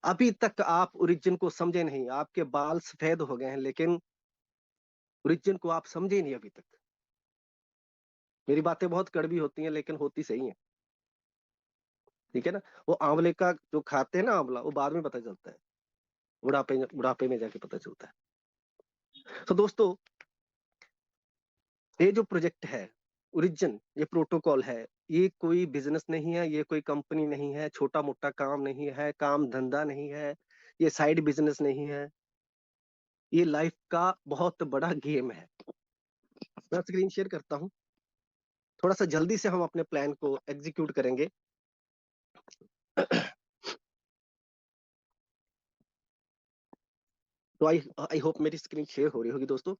अभी तक आप ओरिजिन को समझे नहीं, आपके बाल सफेद हो गए हैं, लेकिन ओरिजिन को आप समझे नहीं अभी तक। मेरी बातें बहुत कड़वी होती हैं, लेकिन होती सही हैं। ठीक है ना? वो आंवले का जो खाते हैं ना आंवला, वो बाद में पता चलता है, बुढ़ापे बुढ़ापे में जाके पता चलता है। तो दोस्तों, ये जो प्रोजेक्ट है ओरिजिन, ये प्रोटोकॉल है, ये कोई बिजनेस नहीं है, ये कोई कंपनी नहीं है, छोटा मोटा काम नहीं है, काम धंधा नहीं है, ये साइड बिजनेस नहीं है, ये लाइफ का बहुत बड़ा गेम है। मैं स्क्रीन शेयर करता हूँ, थोड़ा सा जल्दी से हम अपने प्लान को एग्जीक्यूट करेंगे। तो आई आई होप मेरी स्क्रीन शेयर हो रही होगी दोस्तों।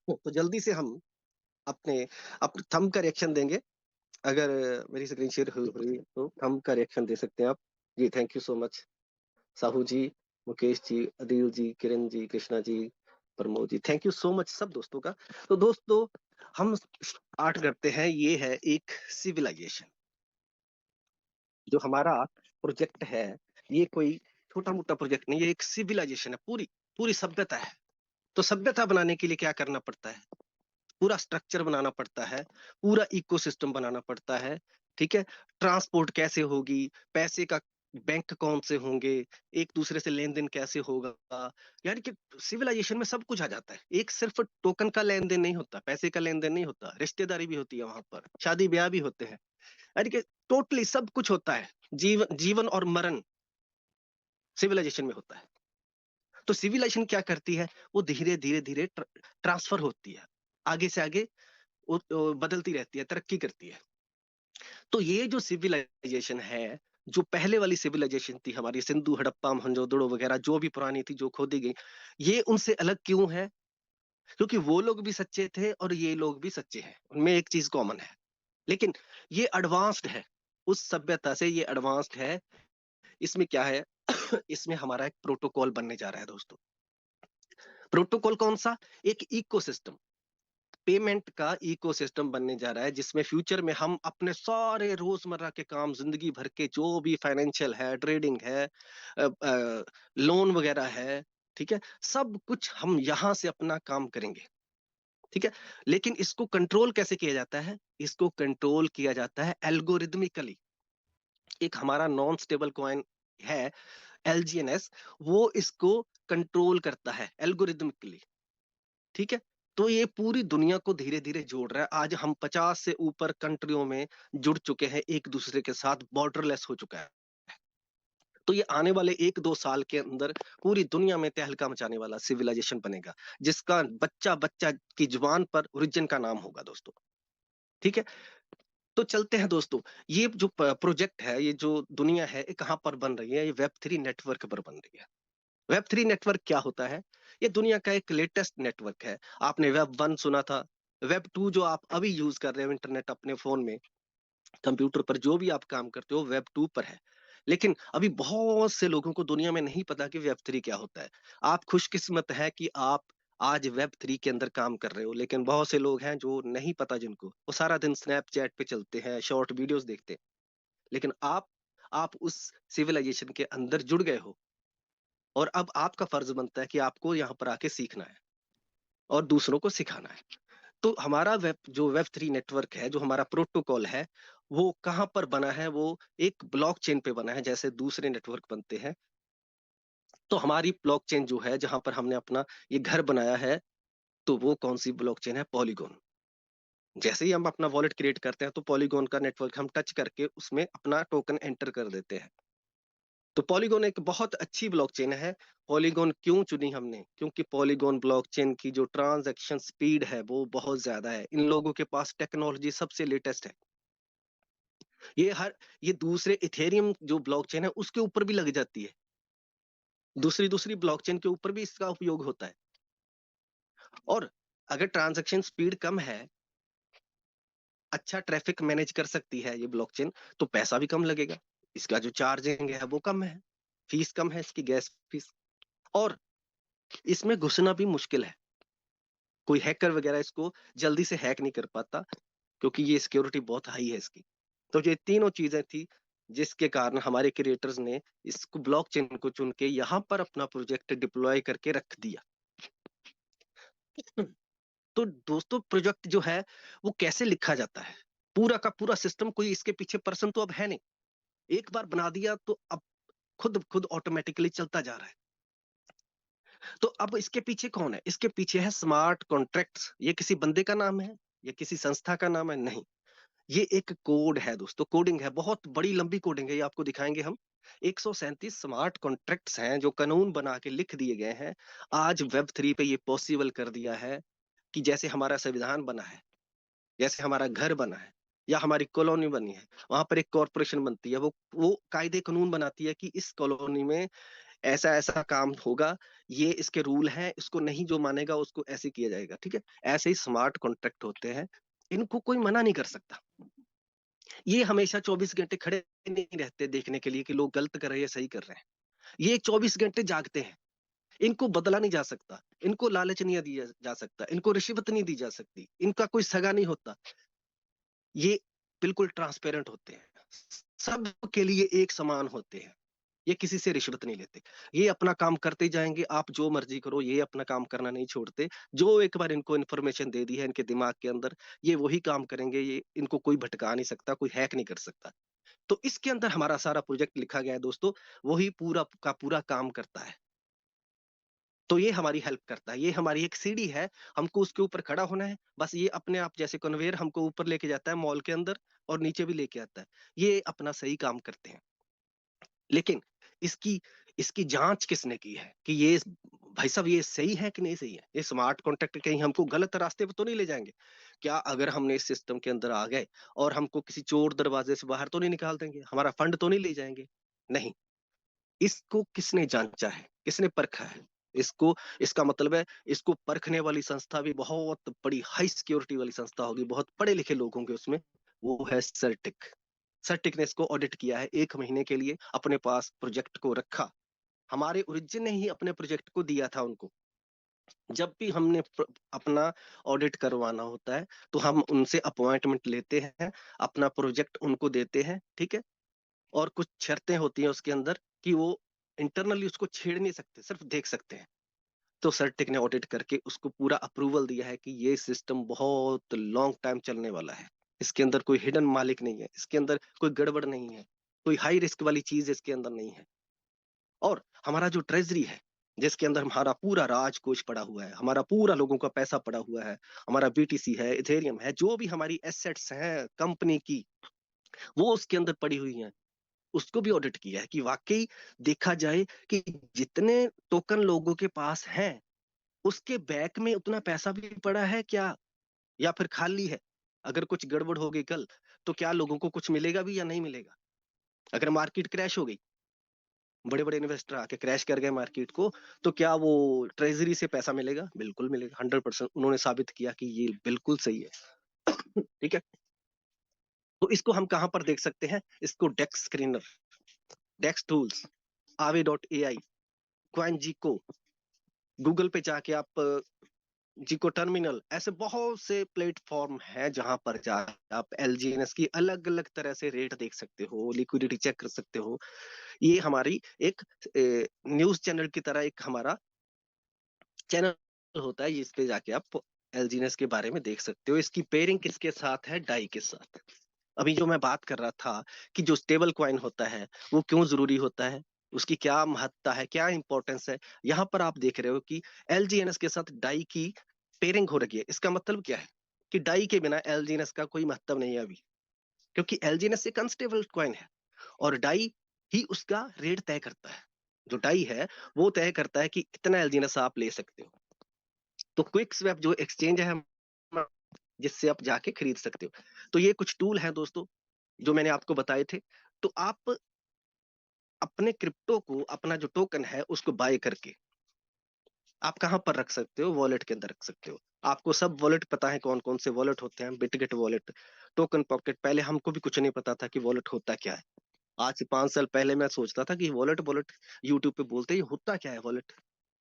तो जल्दी से हम अपने अपने थंब का रिएक्शन देंगे। अगर मेरी स्क्रीन शेयर हो रही है तो थंब का रिएक्शन दे सकते हैं आप। जी, thank you so much. Sahu ji, Mukesh ji, Adil ji, Kiran ji, Krishna ji, Pramod ji, thank you so much सब दोस्तों का। तो दोस्तों, हम स्टार्ट करते हैं। ये है एक सिविलाइजेशन, जो हमारा प्रोजेक्ट है। ये कोई छोटा मोटा प्रोजेक्ट नहीं, ये एक सिविलाइजेशन है, पूरी पूरी सभ्यता है। तो सभ्यता बनाने के लिए क्या करना पड़ता है? पूरा स्ट्रक्चर बनाना पड़ता है, पूरा इकोसिस्टम बनाना पड़ता है। ठीक है? ट्रांसपोर्ट कैसे होगी, पैसे का बैंक कौन से होंगे, एक दूसरे से लेन देन कैसे होगा, यानी कि सिविलाइजेशन में सब कुछ आ जाता है। एक सिर्फ टोकन का लेन देन नहीं होता, पैसे का लेन देन नहीं होता, रिश्तेदारी भी होती है वहां पर, शादी ब्याह भी होते हैं, यानी कि टोटली सब कुछ होता है। जीवन और मरण सिविलाइजेशन में होता है। तो सिविलाइजेशन क्या करती है? वो धीरे धीरे धीरे ट्रांसफर होती है, आगे से आगे वो बदलती रहती है, तरक्की करती है। तो ये जो सिविलाइजेशन है, जो पहले वाली सिविलाइजेशन थी हमारी, सिंधु हड़प्पा मोहनजोदड़ो वगैरह जो भी पुरानी थी, जो खोदी गई, ये उनसे अलग क्यों है? क्योंकि वो लोग भी सच्चे थे और ये लोग भी सच्चे हैं, उनमें एक चीज कॉमन है। लेकिन ये एडवांस्ड है, उस सभ्यता से ये एडवांस्ड है। इसमें क्या है? इसमें हमारा एक प्रोटोकॉल बनने जा रहा है दोस्तों। प्रोटोकॉल कौन सा? एक इकोसिस्टम, पेमेंट का इकोसिस्टम बनने जा रहा है, जिसमें फ्यूचर में हम अपने सारे रोजमर्रा के काम, जिंदगी भर के जो भी फाइनेंशियल है, ट्रेडिंग है, लोन वगैरह है, ठीक है, सब कुछ हम यहां से अपना काम करेंगे। ठीक है? लेकिन इसको कंट्रोल कैसे किया जाता है? इसको कंट्रोल किया जाता है एल्गोरिदमिकली। एक हमारा नॉन स्टेबल कॉइन है, एलजीएनएस, वो इसको कंट्रोल करता है एल्गोरिदमिकली। ठीक है? तो ये पूरी दुनिया को धीरे धीरे जोड़ रहा है। आज हम 50 से ऊपर कंट्रियों में जुड़ चुके हैं, एक दूसरे के साथ बॉर्डरलेस हो चुका है। तो ये आने वाले 1-2 साल के अंदर पूरी दुनिया में तहलका मचाने वाला सिविलाइजेशन बनेगा, जिसका बच्चा बच्चा की जुबान पर ओरिजिन का नाम होगा दोस्तों। ठीक है? तो चलते हैं दोस्तों। ये जो प्रोजेक्ट है, ये जो दुनिया है, ये कहां पर बन रही है? ये वेब 3 नेटवर्क पर बन रही है। वेब 3 नेटवर्क क्या होता है? ये दुनिया का एक लेटेस्ट नेटवर्क है। आपने वेब 1 सुना था, वेब 2 जो आप अभी यूज कर रहे हो, इंटरनेट अपने फोन में, कंप्यूटर पर जो भी आप काम करते हो, वेब 2 पर है। लेकिन अभी बहुत से लोगों को दुनिया में नहीं पता कि वेब 3 क्या होता है। आप खुशकिस्मत है कि आप आज वेब 3 के अंदर काम कर रहे हो, लेकिन बहुत से लोग हैं जो नहीं पता, जिनको वो सारा दिन स्नैपचैट पे चलते हैं, शॉर्ट वीडियोस देखते हैं। लेकिन आप उस सिविलाइजेशन के अंदर जुड़ गए हो, और अब आपका फर्ज बनता है कि आपको यहाँ पर आके सीखना है और दूसरों को सिखाना है। तो हमारा वेब 3 नेटवर्क है, जो हमारा प्रोटोकॉल है, वो कहाँ पर बना है? वो एक ब्लॉकचेन पे बना है, जैसे दूसरे नेटवर्क बनते हैं। तो हमारी ब्लॉकचेन जो है, जहां पर हमने अपना ये घर बनाया है, तो वो कौन सी ब्लॉकचेन है? पॉलीगॉन। जैसे ही हम अपना वॉलेट क्रिएट करते हैं, तो पॉलीगॉन का नेटवर्क हम टच करके उसमें अपना टोकन एंटर कर देते हैं। तो पॉलीगॉन एक बहुत अच्छी ब्लॉकचेन है। पॉलीगॉन क्यों चुनी हमने? क्योंकि पॉलीगॉन ब्लॉकचेन की जो ट्रांजैक्शन स्पीड है, वो बहुत ज्यादा है। इन लोगों के पास टेक्नोलॉजी सबसे लेटेस्ट है। ये दूसरे इथेरियम जो ब्लॉकचेन है, उसके ऊपर भी लग जाती है। दूसरी दूसरी ब्लॉकचेन के ऊपर भी इसका उपयोग होता है। और अगर ट्रांजैक्शन स्पीड कम है, अच्छा ट्रैफिक मैनेज कर सकती है ये ब्लॉकचेन, तो पैसा भी कम लगेगा। इसका जो चार्जिंग है वो कम है, फीस कम है इसकी, गैस फीस। और इसमें घुसना भी मुश्किल है, कोई हैकर वगैरह इसको जल्दी से हैक नहीं कर पाता, क्योंकि ये सिक्योरिटी बहुत हाई है इसकी। तो ये तीनों चीजें थी जिसके कारण हमारे क्रिएटर्स ने इसको ब्लॉकचेन को चुन के यहाँ पर अपना प्रोजेक्ट डिप्लॉय करके रख दिया। तो दोस्तों प्रोजेक्ट जो है वो कैसे लिखा जाता है, पूरा का पूरा सिस्टम, कोई इसके पीछे पर्सन तो अब है नहीं, एक बार बना दिया तो अब खुद खुद ऑटोमेटिकली चलता जा रहा है। तो अब इसके पीछे कौन है? इसके पीछे है स्मार्ट कॉन्ट्रैक्ट्स। ये किसी बंदे का नाम है या किसी संस्था का नाम है? नहीं, ये एक कोड है दोस्तों, कोडिंग है, बहुत बड़ी लंबी कोडिंग है, ये आपको दिखाएंगे हम। 137 स्मार्ट कॉन्ट्रैक्ट्स हैं जो कानून बना के लिख दिए गए हैं। आज वेब 3 पे ये पॉसिबल कर दिया है कि जैसे हमारा संविधान बना है, जैसे हमारा घर बना है या हमारी कॉलोनी बनी है, वहां पर एक कॉरपोरेशन बनती है, वो कायदे कानून बनाती है कि इस कॉलोनी में ऐसा ऐसा काम होगा, ये इसके रूल हैं, इसको नहीं जो मानेगा उसको ऐसे किया जाएगा, ठीक है। ऐसे ही स्मार्ट कॉन्ट्रैक्ट होते हैं, इनको कोई मना नहीं कर सकता। ये हमेशा 24 घंटे खड़े नहीं रहते देखने के लिए कि लोग गलत कर रहे हैं सही कर रहे हैं। ये 24 घंटे जागते हैं। इनको बदला नहीं जा सकता, इनको लालच नहीं दिया जा सकता, इनको रिश्वत नहीं दी जा सकती, इनका कोई सगा नहीं होता। ये बिल्कुल ट्रांसपेरेंट होते हैं, सब के लिए एक समान होते हैं। ये किसी से रिश्वत नहीं लेते, ये अपना काम करते जाएंगे, आप जो मर्जी करो, ये अपना काम करना नहीं छोड़ते। जो एक बार इनको इन्फॉर्मेशन दे दी है इनके दिमाग के अंदर, ये वही काम करेंगे, ये इनको कोई भटका नहीं सकता, कोई हैक नहीं कर सकता। तो इसके अंदर हमारा सारा प्रोजेक्ट लिखा गया है दोस्तों, वही पूरा का पूरा काम करता है। तो ये हमारी हेल्प करता है, ये हमारी एक सीढ़ी है, हमको उसके ऊपर खड़ा होना है, बस ये अपने आप जैसे कन्वेयर हमको ऊपर लेके जाता है मॉल के अंदर और नीचे भी लेके आता है, ये अपना सही काम करते हैं। लेकिन इसकी इसकी जांच किसने की है कि ये भाई साहब ये सही है कि नहीं सही है? ये स्मार्ट कॉन्ट्रैक्ट कहीं हमको गलत रास्ते पे तो नहीं ले जाएंगे? क्या अगर हमने इस सिस्टम के अंदर आ गए और हमको किसी चोर दरवाजे से बाहर तो नहीं निकाल देंगे, हमारा फंड तो नहीं ले जाएंगे? नहीं। इसको किसने जांचा है, किसने परखा है? इसको, इसका मतलब है इसको परखने वाली संस्था भी बहुत बड़ी हाई सिक्योरिटी वाली संस्था होगी, बहुत पढ़े लिखे लोग होंगे उसमें, वो है सर्टिक। सर्टिक ने इसको ऑडिट किया है, 1 महीने के लिए अपने पास प्रोजेक्ट को रखा। हमारे ओरिजिन ने ही अपने प्रोजेक्ट को दिया था उनको। जब भी हमने अपना ऑडिट करवाना होता है तो हम उनसे अपॉइंटमेंट लेते हैं, अपना प्रोजेक्ट उनको देते हैं, ठीक है। और कुछ शर्तें होती हैं उसके अंदर कि वो इंटरनली उसको छेड़ नहीं सकते, सिर्फ देख सकते हैं। तो सर्टिक ने ऑडिट करके उसको पूरा अप्रूवल दिया है कि ये सिस्टम बहुत लॉन्ग टाइम चलने वाला है, इसके अंदर कोई हिडन मालिक नहीं है, इसके अंदर कोई गड़बड़ नहीं है, कोई हाई रिस्क वाली चीज इसके अंदर नहीं है। और हमारा जो ट्रेजरी है, जिसके अंदर हमारा पूरा राजकोष पड़ा हुआ है, हमारा पूरा लोगों का पैसा पड़ा हुआ है, हमारा बीटीसी है, इथेरियम है, जो भी हमारी एसेट्स हैं कंपनी की, वो उसके अंदर पड़ी हुई हैं। उसको भी ऑडिट किया है कि वाकई देखा जाए कि जितने टोकन लोगों के पास हैं उसके बैक में उतना पैसा भी पड़ा है क्या, या फिर खाली है? अगर कुछ गड़बड़ हो गई कल तो क्या लोगों को कुछ मिलेगा भी या नहीं मिलेगा? अगर मार्केट क्रैश हो गई, बड़े बड़े इन्वेस्टर आके क्रैश कर गए मार्केट को, तो क्या वो ट्रेजरी से पैसा मिलेगा? बिल्कुल मिलेगा, 100%। उन्होंने साबित किया कि ये बिल्कुल सही है। ठीक है। तो इसको हम कहां पर देख सकते हैं? इसको डेक्स स्क्रीनर, डेक्स टूल्स, आवे डॉट ए आई, क्वाइन जी को, गूगल पे जाके आप जिको टर्मिनल, ऐसे बहुत से प्लेटफॉर्म है जहां पर जाके आप एलजीएनएस की अलग अलग तरह से रेट देख सकते हो, लिक्विडिटी चेक कर सकते हो। ये हमारी एक न्यूज चैनल की तरह एक हमारा चैनल होता है, इस पे जाके आप एलजीएनएस के बारे में देख सकते हो। इसकी पेयरिंग किसके साथ है? डाई के साथ। अभी जो मैं बात कर रहा था कि जो स्टेबल क्वाइन होता है वो क्यों जरूरी होता है, उसकी क्या महत्ता है, क्या इंपॉर्टेंस है, यहाँ पर आप देख रहे हो कि एलजीएनएस के साथ डाई की पेयरिंग हो रही है। इसका मतलब क्या है कि डाई के बिना एलजीएनएस का कोई महत्व नहीं है अभी, क्योंकि एलजीएनएस एक अनस्टेबल क्वाइन है और डाई ही उसका रेट तय करता है। जो डाई है वो तय करता है कि कितना एलजीएनएस आप ले सकते हो। तो क्विक स्वैप जो एक्सचेंज है जिससे आप जाके खरीद सकते हो। तो ये कुछ टूल हैं दोस्तों जो मैंने आपको बताए थे। तो आप अपने क्रिप्टो को, अपना जो टोकन है उसको बाय करके आप कहां पर रख सकते हो? वॉलेट के अंदर रख सकते हो। आपको सब वॉलेट पता है कौन कौन से वॉलेट होते हैं? Bitget wallet, token pocket. पहले हमको भी कुछ नहीं पता था कि वॉलेट होता क्या है। आज से 5 साल पहले मैं सोचता था कि वॉलेट वॉलेट, यूट्यूब पे बोलते ही होता क्या है वॉलेट।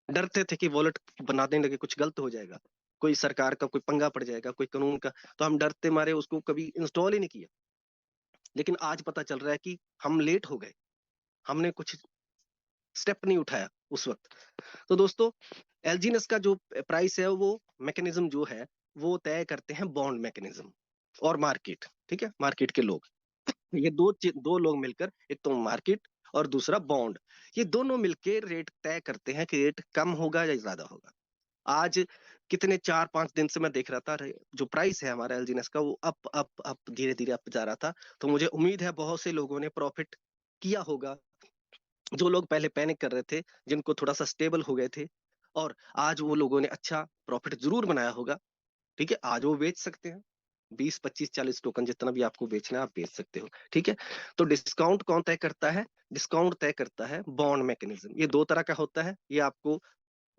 डरते थे कि वॉलेट बनाने लगे कुछ गलत हो जाएगा, कोई सरकार का कोई पंगा पड़ जाएगा, कोई कानून का, तो हम डरते मारे उसको कभी इंस्टॉल ही नहीं किया। लेकिन आज पता चल रहा है कि हम लेट हो गए, हमने कुछ स्टेप नहीं उठाया उस वक्त। तो दोस्तों, एलजीएनएस का जो प्राइस है वो मैकेनिज्म जो है वो तय करते हैं बॉन्ड मैकेनिज्म और मार्केट। ठीक है, मार्केट के लोग, ये दो लोग मिलकर, एक तो मार्केट और दूसरा बॉन्ड, ये दोनों मिलकर रेट तय करते हैं कि रेट कम होगा या ज्यादा होगा। आज कितने 4-5 दिन से मैं देख रहा था जो प्राइस है हमारा एलजीएनएस का वो अप धीरे धीरे अप जा रहा था। तो मुझे उम्मीद है बहुत से लोगों ने प्रॉफिट किया होगा, जो लोग पहले पैनिक कर रहे थे, जिनको थोड़ा सा स्टेबल हो गए थे, और आज वो लोगों ने अच्छा प्रॉफिट जरूर बनाया होगा। ठीक है, आज वो बेच सकते हैं, 20, 25, 40 टोकन जितना भी आपको बेचना है आप बेच सकते हो। ठीक है, तो डिस्काउंट कौन तय करता है? डिस्काउंट तय करता है बॉन्ड मैकेनिज्म। ये दो तरह का होता है, ये आपको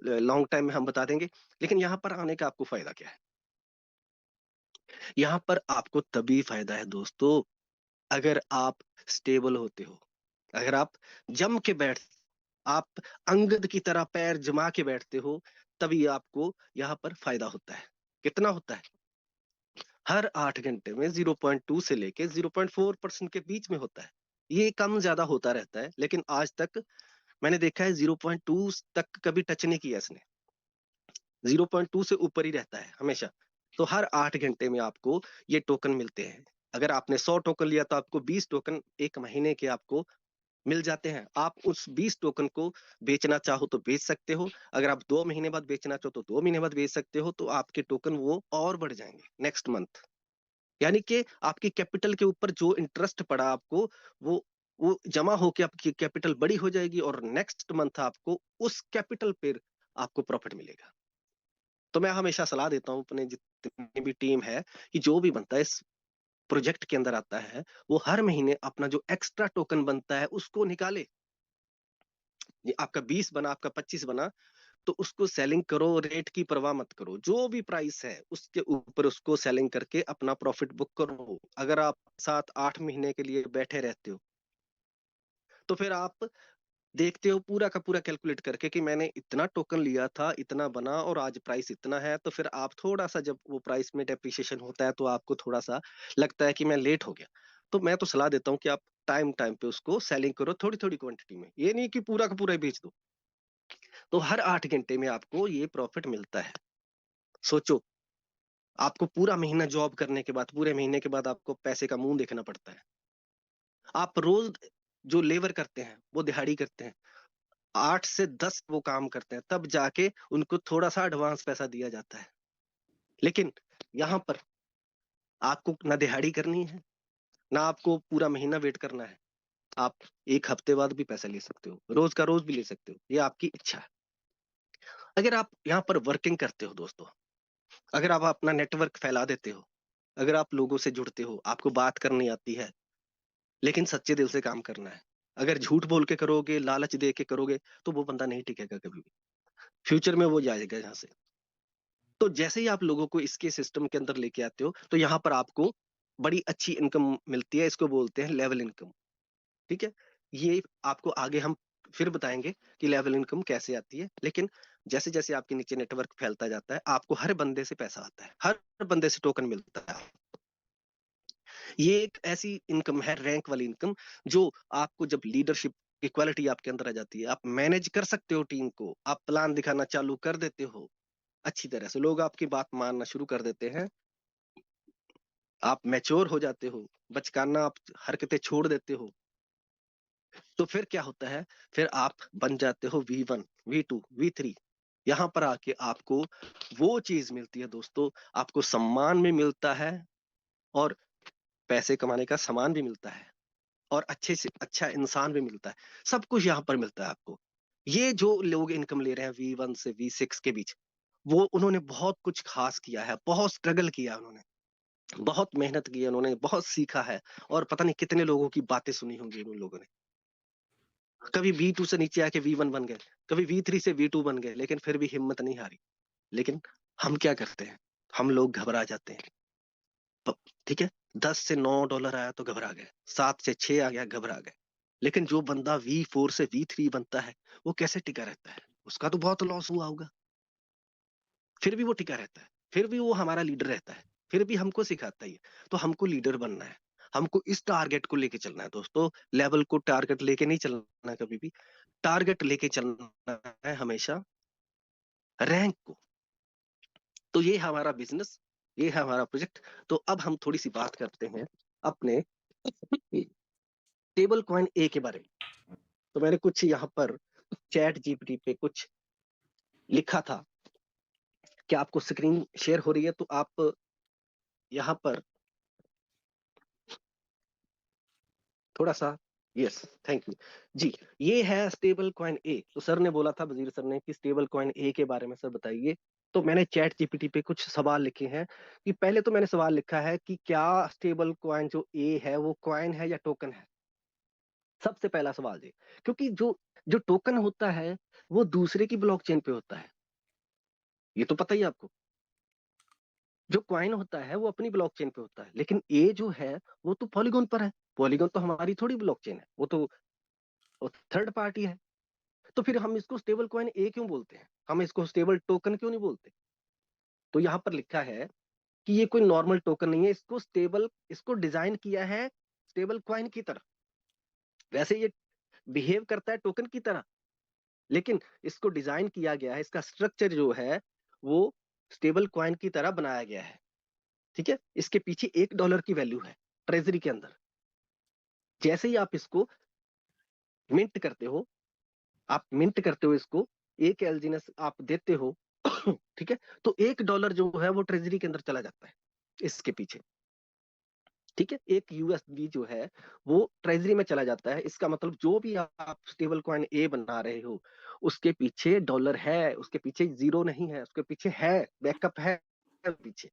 लॉन्ग टाइम में हम बता देंगे। लेकिन यहाँ पर आने का आपको फायदा क्या है? यहाँ पर आपको तभी फायदा है दोस्तों, अगर आप स्टेबल होते हो, अगर आप जम के बैठ, आप अंगद की तरह पैर जमा के बैठते हो, तभी आपको यहाँ पर फायदा होता है। कितना होता है? हर 8 घंटे में 0.2 से लेके 0.4% के बीच में होता है। ये कम ज्यादा होता रहता है, लेकिन आज तक मैंने देखा है 0.2 तक कभी टच नहीं किया इसने, 0.2 से ऊपर ही रहता है हमेशा। तो हर 8 घंटे में आपको ये टोकन मिलते हैं। अगर आपने 100 टोकन लिया तो आपको 20 टोकन एक महीने के आपको मिल जाते हैं। आप उस 20 टोकन को बेचना चाहो तो बेच सकते हो, अगर आप 2 महीने बाद बेचना चाहो तो 2 महीने बाद बेच सकते हो, तो आपके टोकन वो और बढ़ जाएंगे नेक्स्ट मंथ। यानी कि आपकी कैपिटल के ऊपर जो इंटरेस्ट पड़ा आपको, वो वो जमा होके आपकी कैपिटल बड़ी हो जाएगी, और नेक्स्ट मंथ आपको उस कैपिटल पर आपको प्रॉफिट मिलेगा। तो मैं हमेशा सलाह देता हूँ अपने जितनी भी टीम है, कि जो भी बनता है इस प्रोजेक्ट के अंदर आता है, वो हर महीने अपना जो एक्स्ट्रा टोकन बनता है उसको निकाले। ये आपका 20 बना, आपका 25 बना, तो उसको सेलिंग करो, रेट की परवाह मत करो, जो भी प्राइस है उसके ऊपर उसको सेलिंग करके अपना प्रॉफिट बुक करो। अगर आप 7-8 महीने के लिए बैठे रहते हो, तो फिर आप देखते हो पूरा का पूरा कैलकुलेट करके कि मैंने इतना टोकन लिया था, इतना बना, और आज प्राइस इतना है, तो फिर आप थोड़ा सा जब वो प्राइस में डेप्रिसिएशन होता है तो आपको थोड़ा सा लगता है कि मैं लेट हो गया। तो मैं तो सलाह देता हूँ कि आप टाइम टाइम पे उसको सेलिंग करो, थोड़ी थोड़ी क्वांटिटी में, ये नहीं कि पूरा का पूरा ही बेच दो। तो हर 8 घंटे में आपको ये प्रॉफिट मिलता है। सोचो, आपको पूरा महीना जॉब करने के बाद, पूरे महीने के बाद आपको पैसे का मुंह देखना पड़ता है। आप रोज जो लेबर करते हैं वो दिहाड़ी करते हैं, 8 से 10 वो काम करते हैं, तब जाके उनको थोड़ा सा एडवांस पैसा दिया जाता है। लेकिन यहाँ पर आपको ना दिहाड़ी करनी है, ना आपको पूरा महीना वेट करना है। आप एक हफ्ते बाद भी पैसा ले सकते हो, रोज का रोज भी ले सकते हो, ये आपकी इच्छा है। अगर आप यहाँ पर वर्किंग करते हो दोस्तों, अगर आप अपना नेटवर्क फैला देते हो, अगर आप लोगों से जुड़ते हो, आपको बात करनी आती है, लेकिन सच्चे दिल से काम करना है। अगर झूठ बोल के करोगे, लालच दे के करोगे, तो वो बंदा नहीं टिकेगा कभी भी, फ्यूचर में वो जाएगा यहाँ से। तो जैसे ही आप लोगों को इसके सिस्टम के अंदर लेके आते हो, तो यहाँ पर आपको बड़ी अच्छी इनकम मिलती है, इसको बोलते हैं लेवल इनकम। ठीक है, ये आपको आगे हम फिर बताएंगे कि लेवल इनकम कैसे आती है। लेकिन जैसे जैसे आपके नीचे नेटवर्क फैलता जाता है, आपको हर बंदे से पैसा आता है, हर बंदे से टोकन मिलता है। ये एक ऐसी इनकम है, रैंक वाली इनकम, जो आपको जब लीडरशिप की क्वालिटी आपके अंदर आ जाती है, आप मैनेज कर सकते हो टीम को, आप प्लान दिखाना चालू कर देते हो अच्छी तरह से, लोग आपकी बात मानना शुरू कर देते हैं, आप मैच्योर हो जाते हो, बचकाना आप हरकतें छोड़ देते हो, तो फिर क्या होता है? फिर आप बन जाते हो V1, V2, V3। यहाँ पर आके आपको वो चीज मिलती है दोस्तों, आपको सम्मान भी मिलता है, और पैसे कमाने का सामान भी मिलता है, और अच्छे से अच्छा इंसान भी मिलता है। सब कुछ यहाँ पर मिलता है आपको। ये जो लोग इनकम ले रहे हैं V1 से V6 के बीच, वो उन्होंने बहुत कुछ खास किया है, बहुत स्ट्रगल किया उन्होंने, बहुत मेहनत की है उन्होंने, बहुत सीखा है, और पता नहीं कितने लोगों की बातें सुनी होंगी उन लोगों ने। कभी V2 से नीचे आके V1 बन गए, कभी V3 से V2 बन गए, लेकिन फिर भी हिम्मत नहीं हारी। लेकिन हम क्या करते हैं? हम लोग घबरा जाते हैं। प- ठीक है, $10 से $9 आया तो घबरा गए, 7 से 6 आ गया घबरा गए। लेकिन जो बंदा V4 से V3 बनता है, वो कैसे टिका रहता है? उसका तो बहुत लॉस हुआ होगा, फिर भी वो टिका रहता है, फिर भी वो हमारा लीडर रहता है, फिर भी हमको सिखाता ही है। तो हमको लीडर बनना है, हमको इस टारगेट को लेके चलना है दोस्तों। लेवल को टारगेट लेके नहीं चलना है कभी भी, टारगेट लेके चलना है हमेशा रैंक को। तो ये है हमारा बिजनेस, ये है हमारा प्रोजेक्ट। तो अब हम थोड़ी सी बात करते हैं अपने स्टेबल कॉइन ए के बारे में। तो मैंने कुछ यहाँ पर चैट जीपीटी पे कुछ लिखा था। क्या आपको स्क्रीन शेयर हो रही है? तो आप यहाँ पर थोड़ा सा, यस, थैंक यू जी। ये है स्टेबल कॉइन ए। तो सर ने बोला था, वजीर सर ने, कि स्टेबल कॉइन ए के बारे में सर बताइए। तो मैंने चैट जीपीटी पे कुछ सवाल लिखे हैं। कि पहले तो मैंने सवाल लिखा है कि क्या स्टेबल कॉइन जो ए है वो कॉइन है या टोकन है। सबसे पहला सवाल ये, क्योंकि जो जो टोकन होता है वो दूसरे की ब्लॉकचेन पे होता है, ये तो पता ही है आपको। जो क्वाइन होता है वो अपनी ब्लॉकचेन पे होता है, लेकिन ए जो है वो तो पॉलीगॉन पर है। पॉलीगॉन तो हमारी थोड़ी ब्लॉकचेन है, वो तो थर्ड पार्टी है। तो फिर हम इसको स्टेबल कॉइन ए क्यों बोलते हैं, हम इसको स्टेबल टोकन क्यों नहीं बोलते? तो यहाँ पर लिखा है कि ये कोई नॉर्मल टोकन नहीं है, इसको डिजाइन किया है स्टेबल कॉइन की तरह। वैसे ये बिहेव करता है टोकन की तरह, लेकिन इसको डिजाइन किया गया है, इसका स्ट्रक्चर जो है वो स्टेबल कॉइन की तरह बनाया गया है। ठीक है, इसके पीछे $1 की वैल्यू है ट्रेजरी के अंदर। जैसे ही आप इसको मिंट करते हो, आप मिंट करते हो इसको, एक एलजीनेस आप देते हो ठीक है, तो $1 जो है वो ट्रेजरी के अंदर चला जाता है इसके पीछे। ठीक है, एक यूएसडी जो है वो ट्रेजरी में चला जाता है। इसका मतलब जो भी आप स्टेबल कॉइन ए बना रहे हो उसके पीछे डॉलर है, उसके पीछे जीरो नहीं है, उसके पीछे है, बैकअप है पीछे।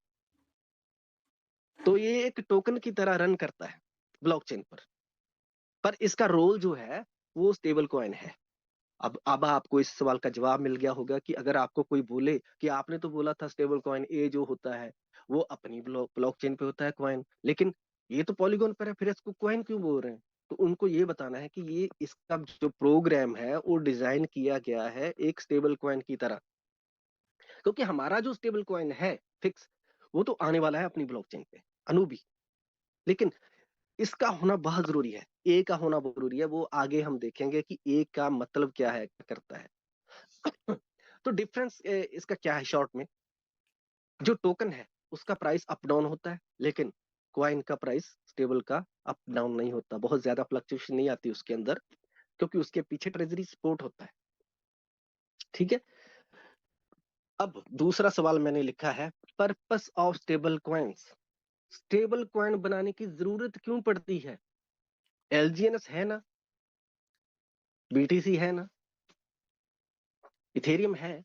तो ये एक टोकन की तरह रन करता है ब्लॉकचेन पर इसका रोल जो है वो स्टेबल कॉइन है। अब आपको इस सवाल का जवाब मिल गया होगा कि अगर आपको कोई बोले कि आपने तो बोला था स्टेबल कॉइन ए जो होता है वो अपनी ब्लॉकचेन पे होता है कॉइन, लेकिन ये तो पॉलीगॉन पर है, फिर इसको कॉइन क्यों बोल रहे हैं? तो उनको ये बताना है कि ये इसका जो प्रोग्राम है वो डिजाइन किया गया है एक स्टेबल कॉइन की तरह। क्योंकि हमारा जो स्टेबल कॉइन है फिक्स, वो तो आने वाला है अपनी ब्लॉकचेन पे, अनूबी। लेकिन इसका होना बहुत जरूरी है, ए का होना बहुत जरूरी है। वो आगे हम देखेंगे कि ए का मतलब क्या है, क्या करता है। तो डिफरेंस इसका क्या है शॉर्ट में? जो टोकन है उसका प्राइस अप डाउन होता है, लेकिन क्वाइन का प्राइस स्टेबल का अप डाउन नहीं होता, बहुत ज्यादा फ्लक्चुएशन नहीं आती उसके अंदर, क्योंकि उसके पीछे ट्रेजरी सपोर्ट होता है। ठीक है, अब दूसरा सवाल मैंने लिखा है, purpose of stable coins. Stable coin बनाने की जरूरत क्यों पड़ती है? एलजीएनएस है ना, बीटीसी है ना, इथेरियम है,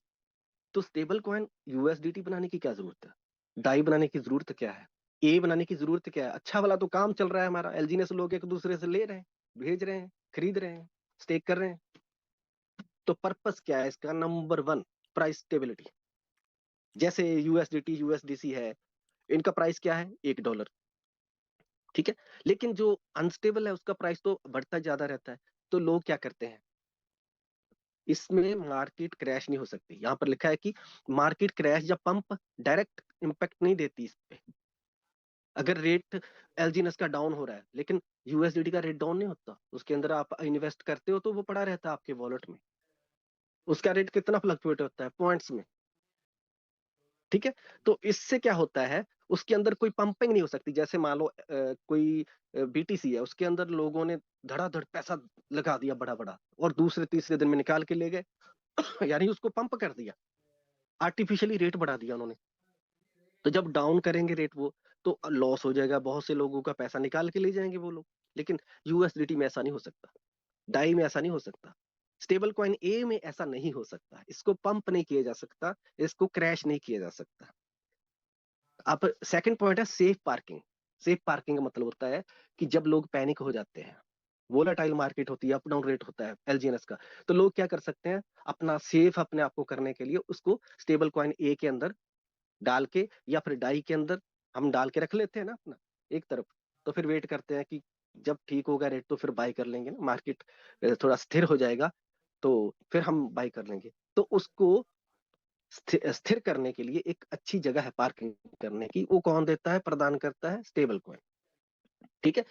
तो स्टेबल कॉइन यूएसडीटी बनाने की क्या जरूरत है? डाई बनाने की जरूरत क्या है? ए बनाने की जरूरत क्या है? अच्छा वाला तो काम चल रहा है हमारा, एलजीनेस लोग एक दूसरे से ले रहे हैं, भेज रहे हैं, खरीद रहे हैं, स्टेक कर रहे हैं। तो पर्पस क्या है इसका? Number one, price stability. जैसे यूएसडीटी यूएसडीसी है, इनका प्राइस क्या है? $1। ठीक है, लेकिन जो अनस्टेबल है उसका प्राइस तो बढ़ता ज्यादा रहता है। तो लोग क्या करते हैं, इसमें मार्केट क्रैश नहीं हो सकती। यहाँ पर लिखा है कि मार्केट क्रैश या पंप डायरेक्ट इंपैक्ट नहीं देती इस पे। अगर रेट एलजीएनएस का डाउन हो रहा है लेकिन यूएसडीटी का रेट डाउन नहीं होता, उसके अंदर आप इन्वेस्ट करते हो तो वो पड़ा रहता है आपके वॉलेट में। उसका रेट कितना फ्लक्चुएट होता है? पॉइंट्स में। ठीक है, तो इससे क्या होता है, उसके अंदर कोई पंपिंग नहीं हो सकती। जैसे मान लो कोई बीटीसी है, उसके अंदर लोगों ने धड़ाधड़ पैसा लगा दिया बड़ा बड़ा, और दूसरे तीसरे दिन में निकाल के ले गए यानी उसको पंप कर दिया, आर्टिफिशियली रेट बढ़ा दिया उन्होंने। तो जब डाउन करेंगे रेट वो, तो लॉस हो जाएगा, बहुत से लोगों का पैसा निकाल के ले जाएंगे वो लोग। लेकिन यूएसडीटी में ऐसा नहीं हो सकता, डाई में ऐसा नहीं हो सकता, स्टेबल कॉइन ए में ऐसा नहीं हो सकता। इसको पंप नहीं किया जा सकता, इसको क्रैश नहीं किया जा सकता। अब सेकंड पॉइंट है सेफ पार्किंग। सेफ पार्किंग का मतलब होता है कि जब लोग पैनिक हो जाते हैं, वोलाटाइल मार्केट होती है, अप डाउन रेट होता है एलजीएनएस का, तो लोग क्या कर सकते हैं, अपना सेफ अपने आप को करने के लिए उसको स्टेबल कॉइन ए के अंदर डाल के या फिर डाई के अंदर हम डाल के रख लेते हैं ना अपना एक तरफ। तो फिर वेट करते हैं कि जब ठीक होगा रेट तो फिर बाई कर लेंगे ना, मार्केट थोड़ा स्थिर हो जाएगा तो फिर हम बाई कर लेंगे। तो उसको स्थिर करने के लिए एक अच्छी जगह है पार्किंग करने की, वो कौन देता है, प्रदान करता है? Stable coin. ठीक है।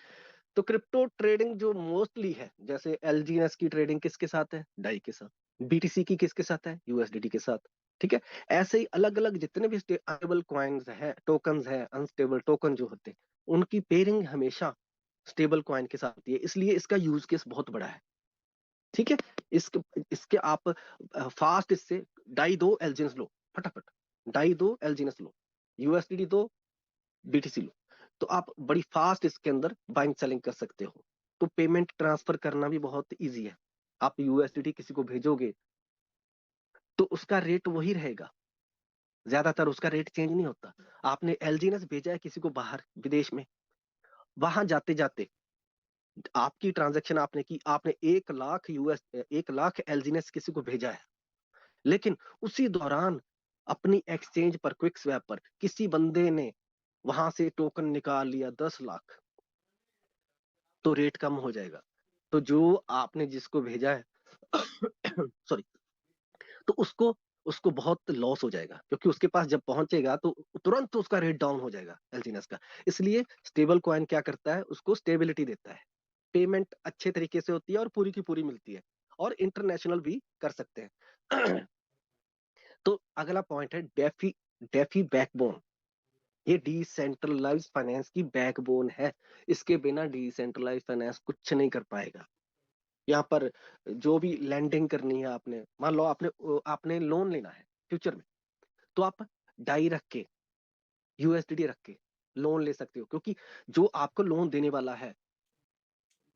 तो क्रिप्टो ट्रेडिंग जो मोस्टली है, जैसे एलजीएनएस की ट्रेडिंग किसके साथ है? डाई के साथ। बीटीसी की किसके साथ है? यूएसडीटी के साथ। ठीक है। ऐसे ही अलग अलग जितने भी स्टेबल कॉइन्स हैं, टोकन्स हैं, अनस्टेबल टोकन जो होते हैं, उनकी पेयरिंग हमेशा स्टेबल कॉइन के साथ होती है, इसलिए इसका यूज केस बहुत बड़ा है। ठीक है। इसके इसके आप फास्ट इससे डाई दो एलजीएनएस लो फटाफट, डाई दो एलजीएनएस लो, यूएसडीटी दो, बीटीसी लो, तो आप बड़ी फास्ट इसके अंदर बाइंग सेलिंग कर सकते हो। तो पेमेंट ट्रांसफर करना भी बहुत इजी है। आप यूएसडीटी किसी को भेजोगे तो उसका रेट वही रहेगा, ज्यादातर उसका रेट चेंज नहीं होता। आपने एलजीएनएस भेजा है किसी को बाहर विदेश में, वहां जाते जाते आपकी ट्रांजैक्शन आपने की, आपने 1 लाख 1 लाख एलजीएनएस किसी को भेजा है, लेकिन उसी दौरान अपनी एक्सचेंज पर, क्विक स्वैप पर किसी बंदे ने वहां से टोकन निकाल लिया 10 लाख, तो रेट कम हो जाएगा। तो जो आपने जिसको भेजा है सॉरी, तो उसको उसको बहुत लॉस हो जाएगा, क्योंकि उसके पास जब पहुंचेगा तो तुरंत उसका रेट डाउन हो जाएगा एलजीएनएस का। इसलिए स्टेबल कॉइन क्या करता है? उसको स्टेबिलिटी देता है, पेमेंट अच्छे तरीके से होती है और पूरी की पूरी मिलती है, और इंटरनेशनल भी कर सकते हैं। तो अगला पॉइंट है डेफी। डेफी बैकबोन, ये डिसेंट्रलाइज फाइनेंस की बैकबोन है। इसके बिना डिसेंट्रलाइज फाइनेंस कुछ नहीं कर पाएगा। यहाँ पर जो भी लैंडिंग करनी है, आपने मान लो आपने आपने लोन लेना है फ्यूचर में, तो आप डाई रख के, यूएसडीटी रख के लोन ले सकते हो, क्योंकि जो आपको लोन देने वाला है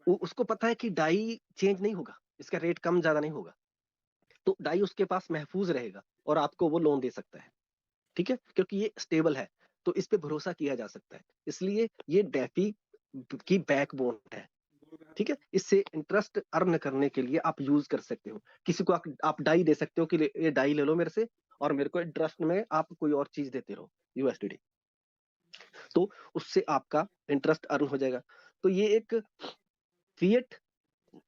उसको पता है कि डाई चेंज नहीं होगा, इसका रेट कम ज्यादा नहीं होगा, तो डाई उसके पास महफूज रहेगा और आपको वो लोन दे सकता है। ठीक है, क्योंकि ये स्टेबल है, तो इस पे भरोसा किया जा सकता है, इसलिए ये डेफी की बैकबोन है। ठीक है। इससे इंटरेस्ट अर्न करने के लिए आप यूज कर सकते हो, किसी को आप डाई दे सकते हो कि ये डाई ले लो मेरे से, और मेरे को इंटरेस्ट में आप कोई और चीज देते रहो यूएसडीटी, तो उससे आपका इंटरेस्ट अर्न हो जाएगा। तो ये एक फिएट,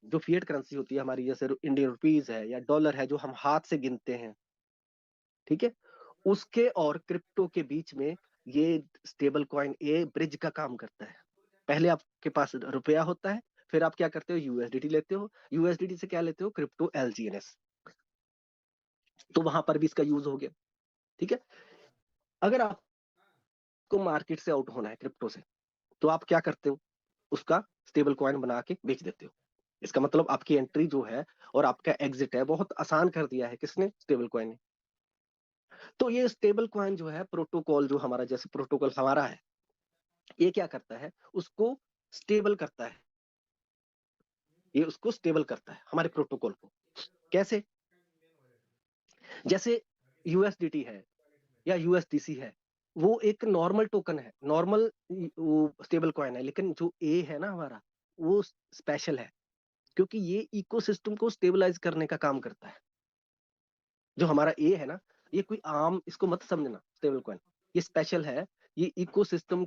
जो फिएट करेंसी होती है हमारी, जैसे इंडियन रुपीज है या डॉलर है, जो हम हाथ से गिनते हैं, ठीक है, उसके और क्रिप्टो के बीच में ये स्टेबल कॉइन ये ब्रिज का काम करता है। पहले आपके पास रुपया होता है, फिर आप क्या करते हो? यूएसडीटी लेते हो, यूएसडीटी से क्या लेते हो? क्रिप्टो एलजीएनएस। तो वहां पर भी इसका यूज हो गया। ठीक है। अगर आपको मार्केट से आउट होना है क्रिप्टो से, तो आप क्या करते हो? उसका स्टेबल कॉइन बना के बेच देते हो। इसका मतलब आपकी एंट्री जो है और आपका एग्जिट है बहुत आसान कर दिया है किसने? स्टेबल कॉइन ने। तो ये स्टेबल कॉइन जो है, प्रोटोकॉल जो हमारा, जैसे प्रोटोकॉल हमारा है, ये क्या करता है? उसको स्टेबल करता है, ये उसको स्टेबल करता है हमारे प्रोटोकॉल को। कैसे? जैसे यूएसडीटी है या यूएसडीसी है, वो एक नॉर्मल टोकन है, नॉर्मल वो स्टेबल कॉइन है, लेकिन जो ए है ना हमारा, वो स्पेशल है, क्योंकि ये इकोसिस्टम को स्टेबलाइज करने का काम करता है। जो हमारा ए है ना, ये कोई आम, इसको मत समझना स्टेबल कॉइन, ये स्पेशल है। ये इकोसिस्टम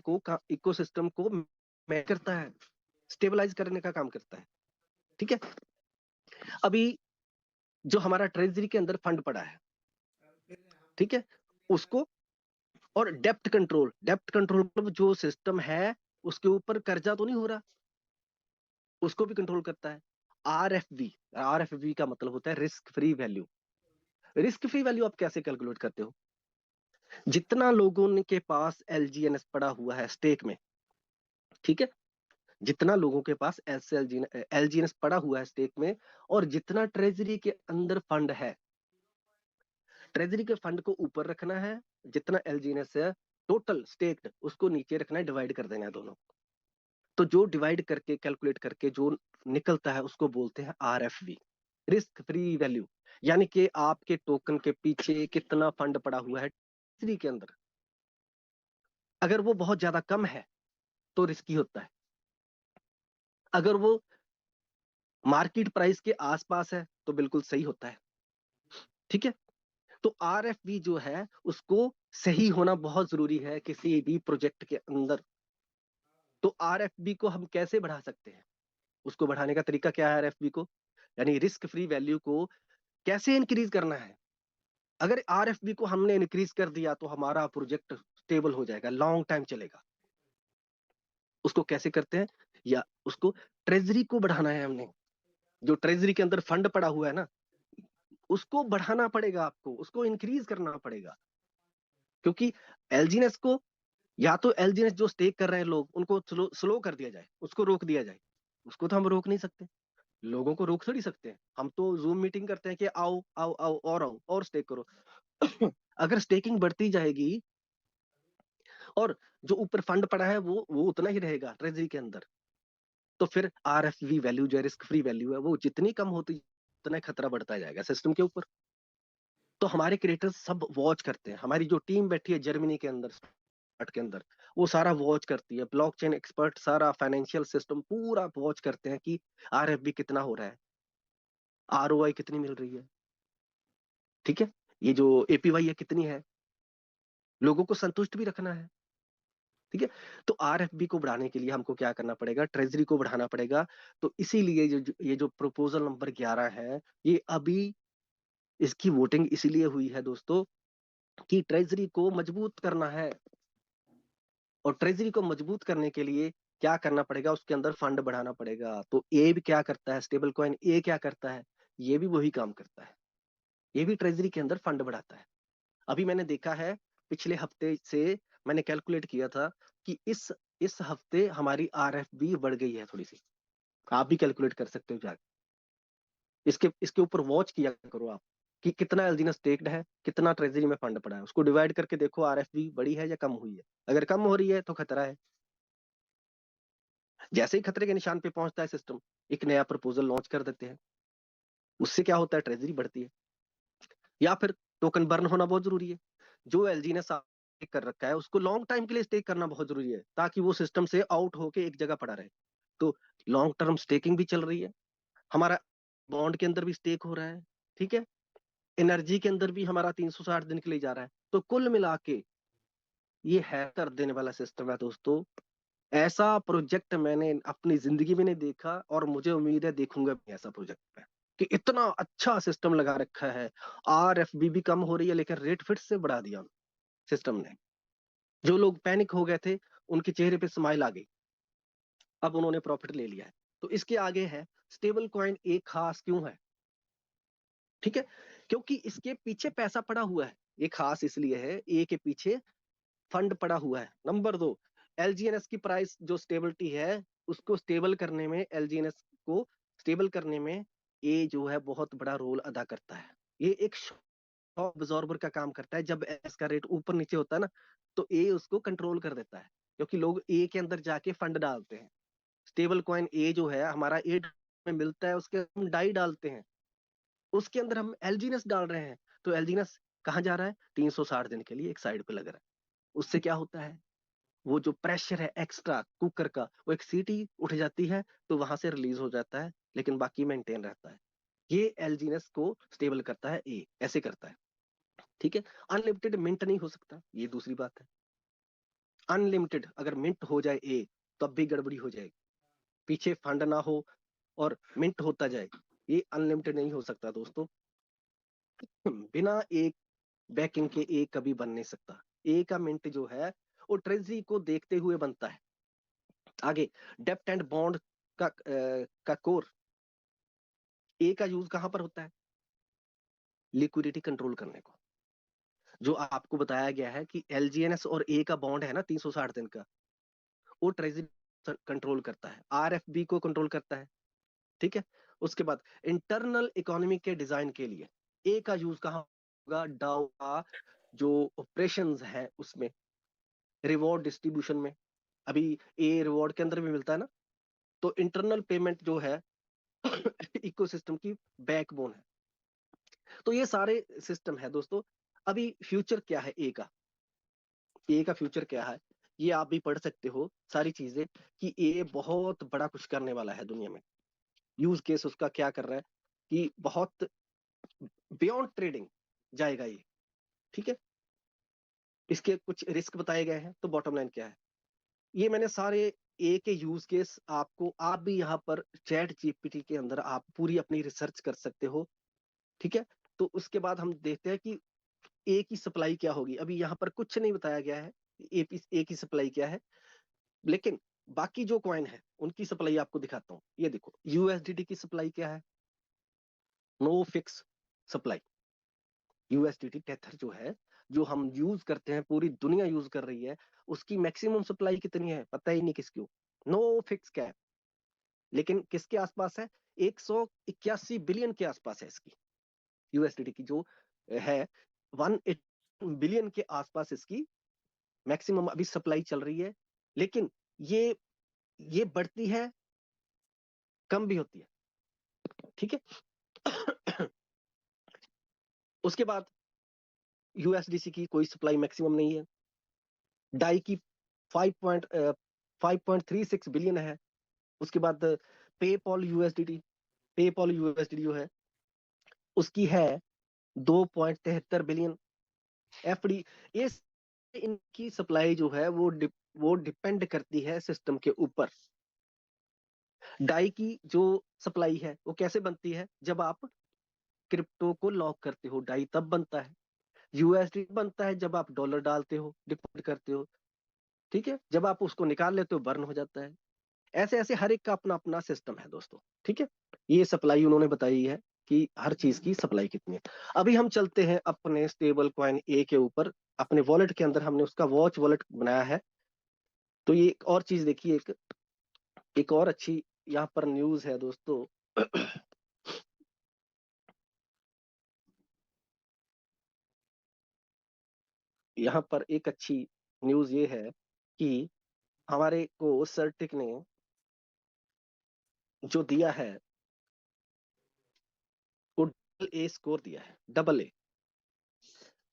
को मैच करता है, स्टेबलाइज करने का काम करता है। ठीक है। अभी जो हमारा ट्रेजरी के अंदर फंड पड़ा है, ठीक है, उसको, और डेप्ट कंट्रोल मतलब जो सिस्टम है उसके ऊपर कर्जा तो नहीं हो रहा, उसको भी कंट्रोल करता है। आरएफवी का मतलब होता है risk free value. Risk free value आप कैसे कैलकुलेट करते हो? जितना लोगों के पास एलजीएनएस पड़ा हुआ है स्टेक में, ठीक है, जितना लोगों के पास एलजीएनएस पड़ा हुआ है स्टेक में, और जितना ट्रेजरी के अंदर फंड है, ट्रेजरी के फंड को ऊपर रखना है, जितना एलजीएनएस है टोटल स्टेक्ड उसको नीचे रखना है, डिवाइड कर देना है दोनों। तो जो डिवाइड करके कैलकुलेट करके जो निकलता है उसको बोलते हैं आरएफवी, रिस्क फ्री वैल्यू। यानी कि आपके टोकन के पीछे कितना फंड पड़ा हुआ है ट्रेजरी के अंदर। अगर वो बहुत ज्यादा कम है तो रिस्की होता है, अगर वो मार्केट प्राइस के आसपास है तो बिल्कुल सही होता है। ठीक है। तो आरएफवी जो है उसको सही होना बहुत जरूरी है किसी भी प्रोजेक्ट के अंदर। तो आरएफबी को हम कैसे बढ़ा सकते हैं? उसको बढ़ाने का तरीका क्या है? आरएफबी को, यानी रिस्क फ्री वैल्यू को कैसे इंक्रीज करना है? अगर आरएफबी को हमने इंक्रीज कर दिया तो हमारा प्रोजेक्ट स्टेबल हो जाएगा, लॉन्ग टाइम चलेगा। उसको कैसे करते हैं, या उसको ट्रेजरी को बढ़ाना है हमने, जो ट्रेजरी के अंदर फंड पड़ा हुआ है ना, उसको बढ़ाना पड़ेगा आपको, उसको इंक्रीज करना पड़ेगा। क्योंकि एलजीएनएस को, या तो एलजीएनएस जो स्टेक कर रहे हैं लोग, उनको स्लो कर दिया जाए, उसको रोक दिया जाए। उसको तो हम रोक नहीं सकते, लोगों को रोक थोड़ी सकते हैं। हम तो जूम मीटिंग करते हैं कि आओ आओ आओ और आओ और स्टेक करो। अगर स्टेकिंग बढ़ती जाएगी और जो ऊपर फंड पड़ा है वो उतना ही रहेगा ट्रेजरी के अंदर, तो फिर आरएफवी वैल्यू जो रिस्क फ्री वैल्यू है वो जितनी कम होती, उतना खतरा बढ़ता जाएगा सिस्टम के ऊपर। तो हमारे क्रिएटर्स सब वॉच करते हैं, हमारी जो टीम बैठी है जर्मनी के अंदर, के अंदर, वो सारा वॉच करती है। ब्लॉकचेन एक्सपर्ट सारा फाइनेंशियल सिस्टम पूरा वॉच करते हैं कि आरएफबी कितना हो रहा है, आरओआई कितनी मिल रही है, ठीक है, ये जो एपीवाई है कितनी है, लोगों को संतुष्ट भी रखना है, ठीक है। तो आरएफबी को बढ़ाने के लिए हमको क्या करना पड़ेगा, ट्रेजरी को बढ़ाना पड़ेगा। तो इसीलिए ये जो प्रपोजल नंबर 11 है, ये अभी इसकी वोटिंग इसीलिए हुई है दोस्तों कि ट्रेजरी को मजबूत करना है। और ट्रेजरी को मजबूत करने के लिए क्या करना पड़ेगा, उसके अंदर फंड बढ़ाना पड़ेगा। तो ए भी क्या करता है, स्टेबल कॉइन ए क्या करता है, ये भी वही काम करता है, ये भी ट्रेजरी के अंदर फंड बढ़ाता है। अभी मैंने देखा है, पिछले हफ्ते से मैंने कैलकुलेट किया था कि इस हफ्ते हमारी आरएफबी बढ़ गई है थोड़ी सी। आप भी कैलकुलेट कर सकते हो जाके, इसके इसके ऊपर वॉच किया करो आप कि कितना एलजीएनएस स्टेक्ड है, कितना ट्रेजरी में फंड पड़ा है, उसको डिवाइड करके देखो आरएफबी बढ़ी है या कम हुई है। अगर कम हो रही है तो खतरा है। जैसे ही खतरे के निशान पे पहुंचता है सिस्टम, एक नया प्रपोजल लॉन्च कर देते हैं, उससे क्या होता है, ट्रेजरी बढ़ती है। या फिर टोकन बर्न होना बहुत जरूरी है। जो एलजी ने स्टेक कर रखा है उसको लॉन्ग टाइम के लिए स्टेक करना बहुत जरूरी है, ताकि वो सिस्टम से आउट होके एक जगह पड़ा रहे। तो लॉन्ग टर्म स्टेकिंग भी चल रही है, हमारा बॉन्ड के अंदर भी स्टेक हो रहा है, ठीक है, एनर्जी के अंदर भी हमारा 360 दिन के लिए जा रहा है। तो कुल मिला के ये है कर देने वाला सिस्टम है दोस्तों। ऐसा प्रोजेक्ट मैंने अपनी जिंदगी में नहीं देखा, और मुझे उम्मीद है देखूंगा भी ऐसा प्रोजेक्ट में, कि इतना अच्छा सिस्टम लगा रखा है। आरएफबी भी कम हो रही है, लेकिन रेट फिर से बढ़ा दिया सिस्टम ने। जो लोग पैनिक हो गए थे, उनके चेहरे पे स्माइल आ गई, अब उन्होंने प्रॉफिट ले लिया है। तो इसके आगे है, स्टेबल कॉइन एक खास क्यों है, ठीक है, क्योंकि इसके पीछे पैसा पड़ा हुआ है। ये खास इसलिए है, ए के पीछे फंड पड़ा हुआ है। नंबर 2, एलजीएनएस की प्राइस जो स्टेबिलिटी है, उसको स्टेबल करने में, एलजीएनएस को स्टेबल करने में ये जो है बहुत बड़ा रोल अदा करता है। ये एक शॉक अब्जॉर्बर का काम करता है। जब एस का रेट ऊपर नीचे होता है ना, तो ए उसको कंट्रोल कर देता है, क्योंकि लोग ए के अंदर जाके फंड डालते हैं। स्टेबल कॉइन ए जो है हमारा ए में मिलता है, उसके हम डाई डालते हैं, उसके अंदर हम एलजीएनएस डाल रहे हैं। तो एलजीएनएस कहाँ जा रहा है, 360 दिन के लिए एक साइड पे लग रहा है। उससे क्या होता है, वो जो प्रेशर है एक्स्ट्रा कुकर का, वो एक सीटी उठ जाती है, तो वहां से रिलीज हो जाता है, लेकिन बाकी मेंटेन रहता है। ये एलजीएनएस को स्टेबल करता है, ए ऐसे करता है, ठीक है। अनलिमिटेड मिंट नहीं हो सकता, ये दूसरी बात है। अनलिमिटेड अगर मिंट हो जाए ए, तब भी गड़बड़ी हो जाएगी, पीछे फंड ना हो और मिंट होता जाए, ये अनलिमिटेड नहीं हो सकता दोस्तों। बिना एक बैकिंग के ए कभी बन नहीं सकता। ए का मिंट जो है वो ट्रेजरी को देखते हुए बनता है। आगे, डेप्ट एंड बॉन्ड का कोर, ए का यूज कहां पर होता है, लिक्विडिटी कंट्रोल करने को। जो आपको बताया गया है कि एलजीएनएस और ए का बॉन्ड है ना 360 दिन का, वो ट्रेजरी कंट्रोल करता है, आरएफबी को कंट्रोल करता है, ठीक है। उसके बाद इंटरनल इकोनॉमी के डिजाइन के लिए ए का यूज कहां होगा, डाउ का जो ऑपरेशंस है उसमें, रिवॉर्ड डिस्ट्रीब्यूशन में। अभी ए रिवॉर्ड के अंदर भी मिलता है ना, तो इंटरनल पेमेंट जो है इकोसिस्टम की बैकबोन है। तो ये सारे सिस्टम है दोस्तों। अभी फ्यूचर क्या है ए का, ए का फ्यूचर क्या है, ये आप भी पढ़ सकते हो सारी चीजें, कि ए बहुत बड़ा कुछ करने वाला है दुनिया में। यूज केस उसका क्या कर रहा है, कि बहुत बियॉन्ड ट्रेडिंग जाएगा ये, ठीक है। इसके कुछ रिस्क बताए गए हैं। तो बॉटम लाइन क्या है, ये मैंने सारे ए के यूज केस आपको, आप भी यहाँ पर चैट जीपीटी के अंदर आप पूरी अपनी रिसर्च कर सकते हो, ठीक है। तो उसके बाद हम देखते हैं कि ए की सप्लाई क्या होगी। अभी यहाँ पर कुछ नहीं बताया गया है ए की सप्लाई क्या है, लेकिन बाकी जो कॉइन है उनकी सप्लाई आपको दिखाता हूँ। ये देखो यूएसडीटी की सप्लाई क्या है, no fix supply. USDT Tether जो है, जो हम यूज करते हैं, पूरी दुनिया यूज कर रही है, उसकी मैक्सिमम सप्लाई कितनी है पता ही नहीं किसको, नो फिक्स कैप। लेकिन किसके आसपास है, 181 बिलियन के आसपास है इसकी, यूएसडीटी की जो है 180 बिलियन के आसपास इसकी मैक्सिमम अभी सप्लाई चल रही है। लेकिन ये बढ़ती है, कम भी होती है, ठीक है। उसके बाद यूएसडीसी की कोई सप्लाई मैक्सिमम नहीं है। डाई की 5.36 बिलियन है। उसके बाद पेपॉल यूएसडीटी जो है उसकी है 2.73 बिलियन। एफडी, ये इनकी सप्लाई जो है वो डिपेंड करती है सिस्टम के ऊपर। डाई की जो सप्लाई है वो कैसे बनती है, जब आप क्रिप्टो को लॉक करते हो डाई तब बनता है। यूएसडी बनता है जब आप डॉलर डालते हो, डिपॉजिट करते हो, ठीक है। जब आप उसको निकाल लेते हो बर्न हो जाता है। ऐसे ऐसे हर एक का अपना अपना सिस्टम है दोस्तों, ठीक है। ये सप्लाई उन्होंने बताई है कि हर चीज की सप्लाई कितनी है। अभी हम चलते हैं अपने स्टेबल कॉइन ए के ऊपर। अपने वॉलेट के अंदर हमने उसका वॉच वॉलेट बनाया है। तो ये एक और चीज देखिए, एक और अच्छी यहाँ पर न्यूज है दोस्तों। यहाँ पर एक अच्छी न्यूज ये है कि हमारे को सर्टिक ने जो दिया है वो डबल ए स्कोर दिया है, डबल ए।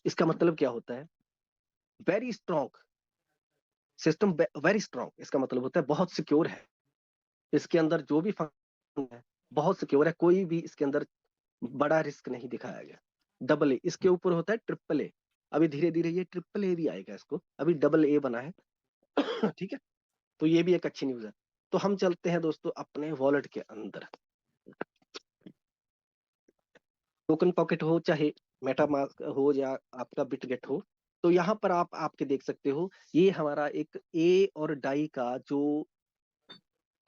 इसका मतलब क्या होता है, very strong system, very strong, इसका मतलब होता है बहुत सिक्योर है। इसके अंदर जो भी फंक्शन है बहुत सिक्योर है, कोई भी इसके अंदर बड़ा रिस्क नहीं दिखाया गया। डबल ए, इसके ऊपर होता है ट्रिपल ए। अभी धीरे धीरे ये ट्रिपल ए भी आएगा, इसको अभी डबल ए बना है। ठीक है, तो ये भी एक अच्छी न्यूज है। तो हम चलते हैं दोस्तों अपने वॉलेट के अंदर। टोकन पॉकेट हो चाहे मेटामास्क हो या आपका बिटगेट हो, तो यहाँ पर आप आपके देख सकते हो ये हमारा एक ए और डाई का जो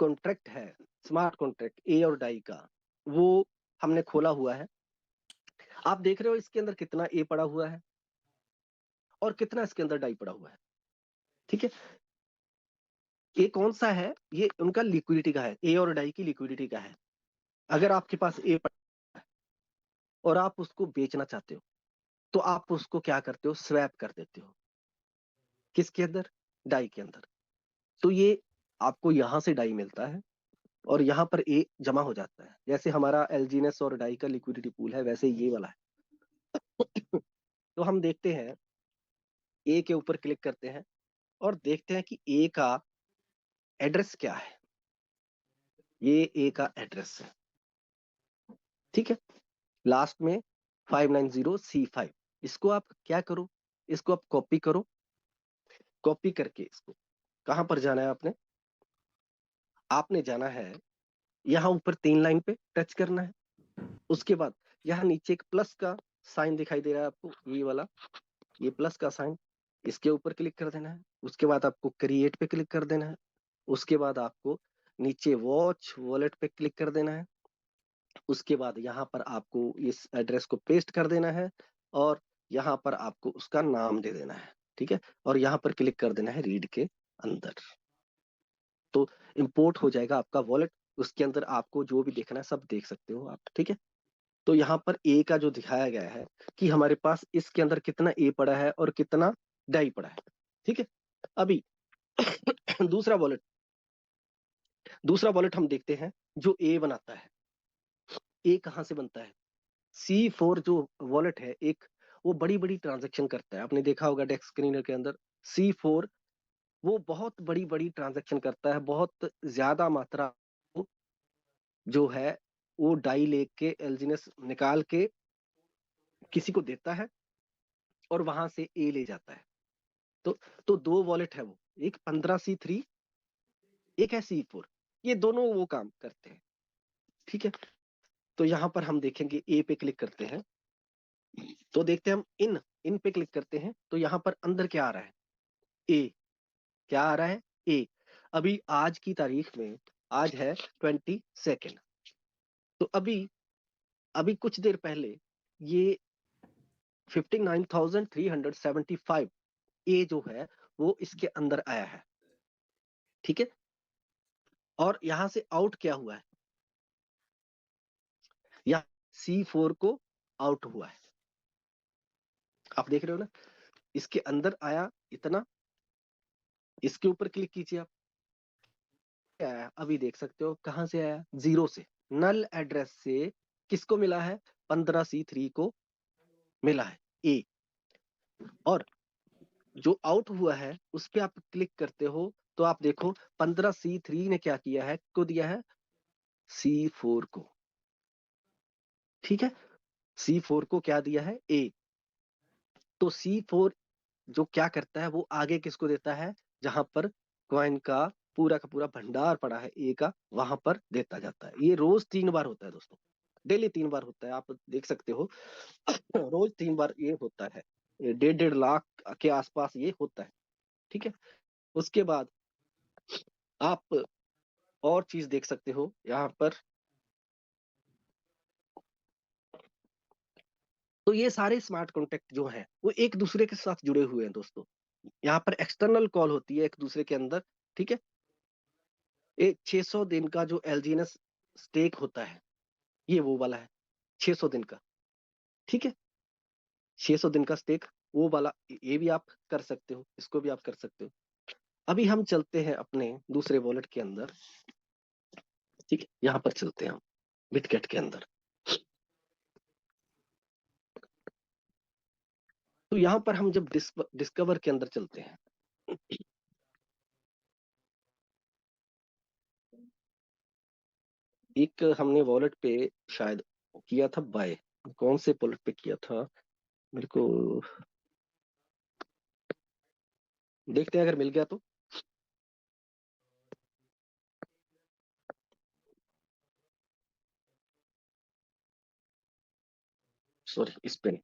कॉन्ट्रैक्ट है, स्मार्ट कॉन्ट्रैक्ट ए और डाई का, वो हमने खोला हुआ है। आप देख रहे हो इसके अंदर कितना ए पड़ा हुआ है और कितना इसके अंदर डाई पड़ा हुआ है, ठीक है। ये कौन सा है, ये उनका लिक्विडिटी का है, ए और डाई की लिक्विडिटी का है। अगर आपके पास ए पड़ा है और आप उसको बेचना चाहते हो तो आप उसको क्या करते हो, स्वैप कर देते हो, किसके अंदर, डाई के अंदर। तो ये आपको यहां से डाई मिलता है और यहाँ पर ए जमा हो जाता है। जैसे हमारा एलजीनेस और डाई का लिक्विडिटी पूल है, वैसे ये वाला है। तो हम देखते हैं, ए के ऊपर क्लिक करते हैं और देखते हैं कि ए का एड्रेस क्या है। ये ए का एड्रेस है, ठीक है, लास्ट में 590C5। इसको आप क्या करो, इसको आप कॉपी करो। कॉपी करके इसको कहां पर जाना है आपने, आपने जाना है यहाँ ऊपर 3 लाइन पे टच करना है। उसके बाद यहाँ नीचे एक प्लस का साइन दिखाई दे रहा है आपको, ये वाला, ये प्लस का साइन, इसके ऊपर क्लिक कर देना है। उसके बाद आपको क्रिएट पे क्लिक कर देना है। उसके बाद आपको नीचे वॉच वॉलेट पे क्लिक कर देना है। उसके बाद यहाँ पर आपको इस एड्रेस को पेस्ट कर देना है और यहाँ पर आपको उसका नाम दे देना है, ठीक है। और यहाँ पर क्लिक कर देना है रीड के अंदर। तो इंपोर्ट हो जाएगा आपका वॉलेट। उसके अंदर आपको जो भी देखना है सब देख सकते हो आप, ठीक है। तो यहाँ पर ए का जो दिखाया गया है कि हमारे पास इसके अंदर कितना ए पड़ा है और कितना डाई पड़ा है, ठीक है। अभी दूसरा वॉलेट, हम देखते हैं जो ए बनाता है। ए कहाँ से बनता है, C4 जो वॉलेट है एक, वो बड़ी बड़ी ट्रांजेक्शन करता है। आपने देखा होगा डेस्क स्क्रीनर के अंदर C4, वो बहुत बड़ी बड़ी ट्रांजेक्शन करता है, बहुत ज्यादा मात्रा जो है वो डाई लेके एलजीनेस निकाल के किसी को देता है और वहां से ए ले जाता है। तो तो दो वॉलेट है वो, एक 15C3, एक है C4, ये दोनों वो काम करते हैं, ठीक है। तो यहाँ पर हम देखेंगे ए पे क्लिक करते हैं तो देखते हैं हम इन इन पे क्लिक करते हैं तो यहाँ पर अंदर क्या आ रहा है, ए, क्या आ रहा है, ए। अभी आज की तारीख में, आज है 22, तो अभी अभी कुछ देर पहले ये 59,375 ए जो है वो इसके अंदर आया है, ठीक है। और यहां से आउट क्या हुआ है, या C4 को आउट हुआ है, आप देख रहे हो ना। इसके अंदर आया इतना, इसके ऊपर क्लिक कीजिए आप, क्या आया अभी देख सकते हो, कहां से आया, 0 से, नल एड्रेस से किसको मिला है, 15C3 को मिला है ए। और जो आउट हुआ है उस पर आप क्लिक करते हो तो आप देखो 15C3 ने क्या किया है, को दिया है C4 को, ठीक है। C4 को क्या दिया है, ए। तो C4 जो क्या करता है, वो आगे किसको देता है, जहां पर कॉइन का पूरा भंडार पड़ा है ए का, वहां पर देता जाता है। ये रोज 3 बार होता है दोस्तों, डेली 3 बार होता है, आप देख सकते हो। रोज 3 बार ये होता है, 1.5 लाख के आसपास ये होता है, ठीक है। उसके बाद आप और चीज देख सकते हो यहाँ पर, तो ये सारे स्मार्ट कॉन्टेक्ट जो हैं वो एक दूसरे के साथ जुड़े हुए हैं दोस्तों। यहाँ पर एक्सटर्नल कॉल होती है एक दूसरे के अंदर, ठीक है। ये 600 दिन का जो एलजीएनएस स्टेक होता है, ये वो वाला है, 600 दिन का, ठीक है। 600 दिन का स्टेक वो वाला, ये भी आप कर सकते हो, इसको भी आप कर सकते हो। अभी हम चलते हैं अपने दूसरे वॉलेट के अंदर, ठीक है, यहाँ पर चलते हैं हम बिटगेट के अंदर। तो यहाँ पर हम जब डिस्कवर के अंदर चलते हैं, एक हमने वॉलेट पे शायद किया था बाय, कौन से वॉलेट पे किया था, मेरे को देखते हैं अगर मिल गया तो। सॉरी, इस पे नहीं।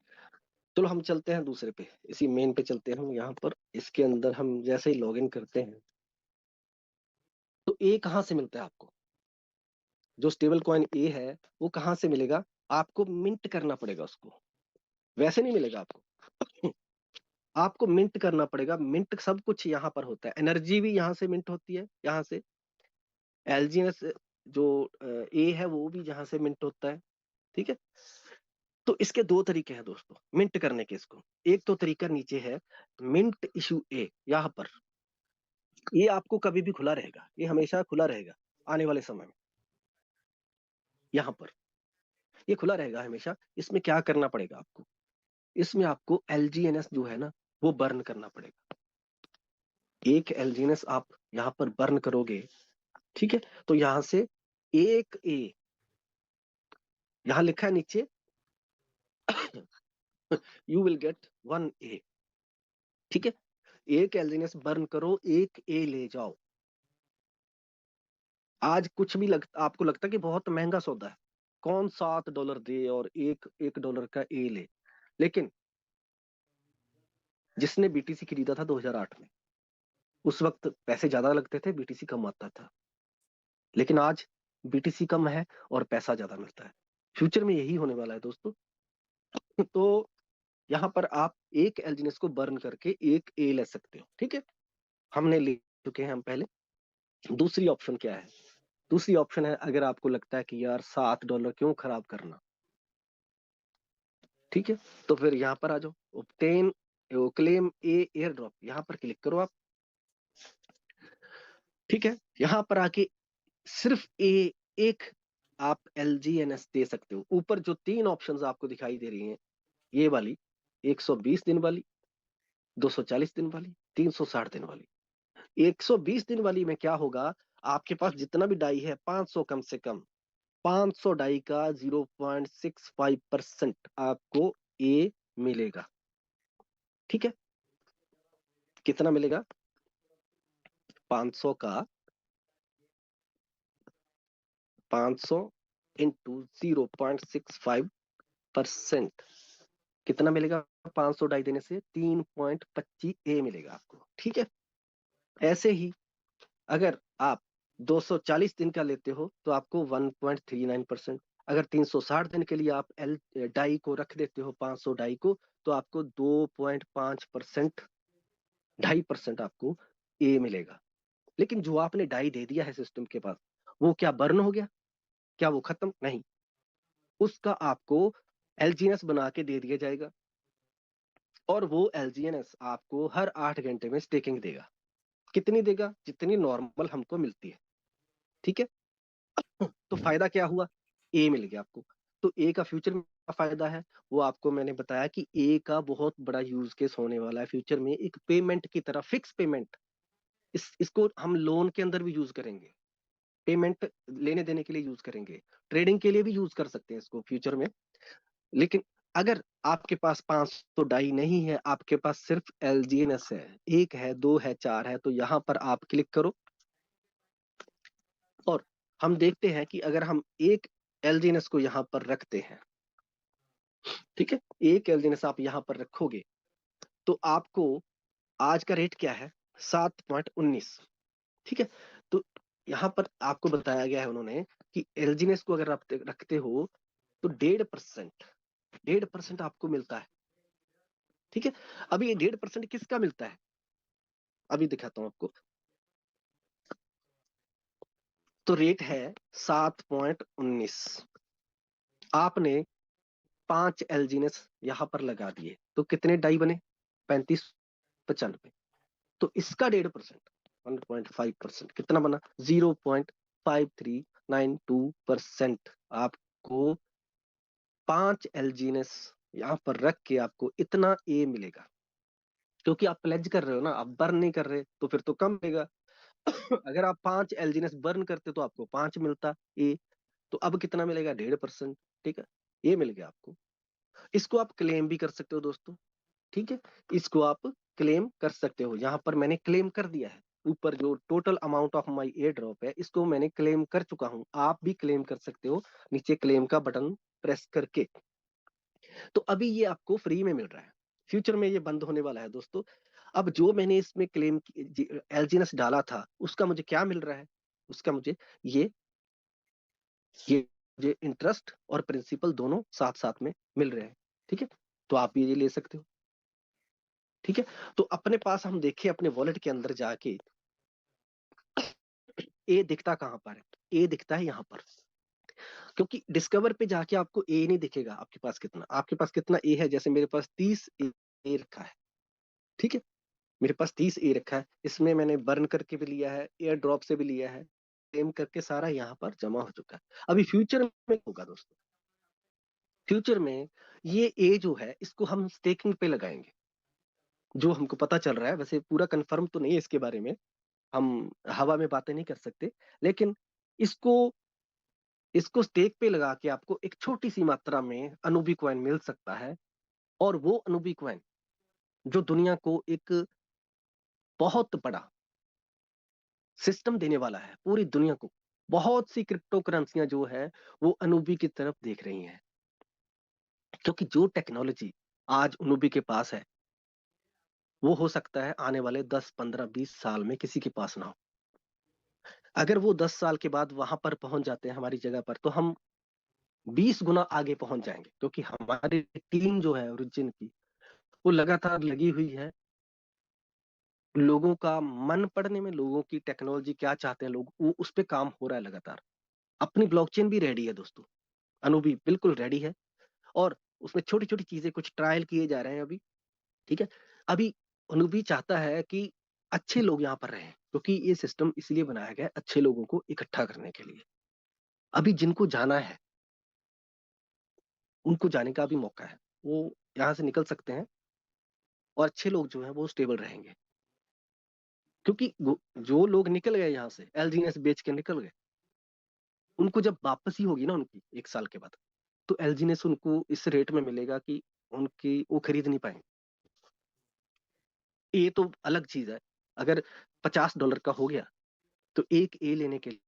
चलो हम चलते हैं दूसरे पे, इसी मेन पे चलते हैं हम। यहाँ पर इसके अंदर हम जैसे ही लॉगिन करते हैं तो ए कहाँ से मिलता है आपको, जो स्टेबल कॉइन ए है वो कहाँ से मिलेगा, आपको मिंट करना पड़ेगा उसको, वैसे नहीं मिलेगा आपको। आपको मिंट करना पड़ेगा। मिंट सब कुछ यहाँ पर होता है, एनर्जी भी यहाँ से मिंट होती है, यहाँ से एलजीएनएस जो ए है वो भी यहाँ से मिंट होता है, ठीक है। तो इसके दो तरीके हैं दोस्तों मिंट करने के इसको। एक तो तरीका नीचे है, मिंट इशू ए, यहाँ पर ये आपको कभी भी खुला रहेगा, ये हमेशा खुला रहेगा आने वाले समय में, यहाँ पर ये खुला रहेगा हमेशा। इसमें क्या करना पड़ेगा आपको, इसमें आपको एलजीएनएस जो है ना वो बर्न करना पड़ेगा। एक एलजीएनएस आप यहाँ पर बर्न करोगे, ठीक है, तो यहां से एक ए, यहां लिखा है नीचे, यू विल गेट 1 ए, ठीक है। एक एलजीएनएस बर्न करो, एक ए ले जाओ। आज कुछ भी आपको लगता है कि बहुत महंगा सौदा है, कौन $7 दे और $1 का ए ले, लेकिन जिसने बीटीसी खरीदा था 2008 में, उस वक्त पैसे ज्यादा लगते थे, बीटीसी कम आता था, लेकिन आज बीटीसी कम है और पैसा ज्यादा मिलता है। फ्यूचर में यही होने वाला है दोस्तों। तो यहाँ पर आप एक एलजीएनएस को बर्न करके एक ए ले सकते हो, ठीक है। हमने ले चुके हैं हम पहले। दूसरी ऑप्शन क्या है, दूसरी ऑप्शन है, अगर आपको लगता है कि यार $7 क्यों खराब करना, ठीक है, तो फिर यहाँ पर आ जाओ, ऑब्टेन क्लेम ए एयर ड्रॉप, यहाँ पर क्लिक करो आप, ठीक है। यहाँ पर आके सिर्फ एक आप एलजीएनएस दे सकते हो। ऊपर जो 3 ऑप्शंस आपको दिखाई दे रही हैं, ये वाली 120 दिन वाली, 240 दिन वाली, 360 दिन वाली। 120 दिन वाली में क्या होगा, आपके पास जितना भी डाई है 500, कम से कम 500 डाई का 0.65% आपको ए मिलेगा, ठीक है। कितना मिलेगा, 500 का 500 इंटू 0.65%, कितना मिलेगा, 500 डाई देने से 3.25 ए मिलेगा आपको, ठीक है। ऐसे ही अगर आप 240 दिन का लेते हो तो आपको 1.39%, अगर 360 दिन के लिए आप एल डाई को रख देते हो, 500 डाई को, तो आपको 2.5%, 2.5% आपको ए मिलेगा। लेकिन जो आपने डाई दे दिया है सिस्टम के पास, वो क्या बर्न हो गया? क्या वो खत्म? नहीं, उसका आपको एलजीएनएस बना के दे दिया जाएगा, और वो एलजीएनएस आपको हर 8 घंटे में स्टेकिंग देगा। कितनी देगा? जितनी नॉर्मल हमको मिलती है। ठीक है, तो फायदा क्या हुआ? ए मिल गया आपको। तो ए का फ्यूचर में क्या फायदा है, वो आपको मैंने बताया कि ए का बहुत बड़ा यूज केस होने वाला है फ्यूचर में, एक पेमेंट की तरह, फिक्स पेमेंट। इसको हम लोन के अंदर भी यूज करेंगे, पेमेंट लेने देने के लिए यूज करेंगे, ट्रेडिंग के लिए भी यूज कर सकते हैं इसको फ्यूचर में। लेकिन अगर आपके पास 500 डाई नहीं है, आपके पास सिर्फ एलजीएनएस है, एक है, दो है, चार है, तो यहां पर आप क्लिक करो और हम देखते हैं कि अगर हम एक एलजीएनएस को यहां पर रखते हैं, ठीक है, एक एलजीएनएस आप यहां पर रखोगे, तो आपको आज का रेट क्या है? 7.19। ठीक है, तो यहां पर आपको बताया गया है उन्होंने कि एलजीएनएस को अगर आप रखते हो तो 1.5%, 1.5% आपको मिलता है। ठीक है, अभी ये 1.5% किसका मिलता है, अभी दिखाता हूं आपको। तो रेट है 7.19, आपने 5 एलजीनेस यहां पर लगा दिए, तो कितने डाई बने? 3595। तो इसका 1.5%, 1.5% कितना बना? 0.5392% आपको 5 एलजीनेस यहां पर रख के आपको इतना ए मिलेगा। क्योंकि आप प्लेज कर रहे हो ना, आप बर्न नहीं कर रहे, तो फिर तो कम मिलेगा। अगर आप 5 एलजीनेस बर्न करते तो आपको 5 मिलता ए, तो अब कितना मिलेगा? 1.5%। ठीक है, ये मिल गया आपको। इसको आप क्लेम भी कर सकते हो दोस्तों। ठीक है, इसको आप क्लेम कर सकते हो, यहां पर मैंने क्लेम कर दिया है। ऊपर जो total amount of my air drop है, इसको मैंने क्लेम कर चुका हूं, आप भी क्लेम कर सकते हो नीचे क्लेम का बटन प्रेस करके। तो अभी ये आपको फ्री में मिल रहा है, फ्यूचर में ये बंद होने वाला है दोस्तों। अब जो मैंने इसमें क्लेम एलजीएनएस डाला था, उसका मुझे क्या मिल रहा है? उसका मुझे ये ये मुझे इंटरेस्ट और प्रिंसिपल दोनों साथ साथ में मिल रहे हैं। ठीक है, तो आप ये ले सकते हो। ठीक है, तो अपने पास हम देखें अपने वॉलेट के अंदर जाके, ए दिखता कहां पर है? ए दिखता है यहां पर, क्योंकि डिस्कवर पे जाके आपको ए नहीं दिखेगा। आपके पास कितना, आपके पास कितना ए है? जैसे मेरे पास 30 ए रखा है। ठीक है, मेरे पास 30 ए रखा है, इसमें मैंने बर्न करके भी लिया है, एयर ड्रॉप से भी लिया है, क्लेम करके सारा यहाँ पर जमा हो चुका है। अभी फ्यूचर में होगा दोस्तों, फ्यूचर में ये ए जो है, इसको हम स्टेकिंग पे लगाएंगे, जो हमको पता चल रहा है। वैसे पूरा कंफर्म तो नहीं है इसके बारे में, हम हवा में बातें नहीं कर सकते, लेकिन इसको इसको स्टेक पे लगा के आपको एक छोटी सी मात्रा में अनुबी कॉइन मिल सकता है। और वो अनुबी कॉइन जो दुनिया को एक बहुत बड़ा सिस्टम देने वाला है, पूरी दुनिया को। बहुत सी क्रिप्टो करेंसियां जो है वो अनुबी की तरफ देख रही हैं, क्योंकि जो टेक्नोलॉजी आज अनुबी के पास है, वो हो सकता है आने वाले 10 15 20 साल में किसी के पास ना हो। अगर वो 10 साल के बाद वहां पर पहुंच जाते हैं हमारी जगह पर, तो हम 20 गुना आगे पहुंच जाएंगे, क्योंकि हमारी टीम जो है ओरिजिन की, वो लगातार लगी हुई है लोगों का मन पढ़ने में, लोगों की टेक्नोलॉजी क्या चाहते हैं लोग, वो उस पर काम हो रहा है लगातार। अपनी ब्लॉकचेन भी रेडी है दोस्तों, अनुबी बिल्कुल रेडी है, और उसमें छोटी छोटी चीजें कुछ ट्रायल किए जा रहे हैं अभी। ठीक है, अभी अनुबी चाहता है कि अच्छे लोग यहाँ पर रहें, क्योंकि ये सिस्टम इसलिए बनाया गया है अच्छे लोगों को इकट्ठा करने के लिए। अभी जिनको जाना है, उनको जाने का भी मौका है, वो यहाँ से निकल सकते हैं, और अच्छे लोग जो हैं वो स्टेबल रहेंगे। क्योंकि जो लोग निकल गए यहाँ से, एलजीएनएस बेच के निकल गए, उनको जब वापसी होगी ना उनकी 1 साल के बाद, तो एलजीएनएस उनको इस रेट में मिलेगा कि उनकी वो खरीद नहीं पाएंगे। ए तो अलग चीज है, अगर $50 का हो गया, तो एक ए लेने के लिए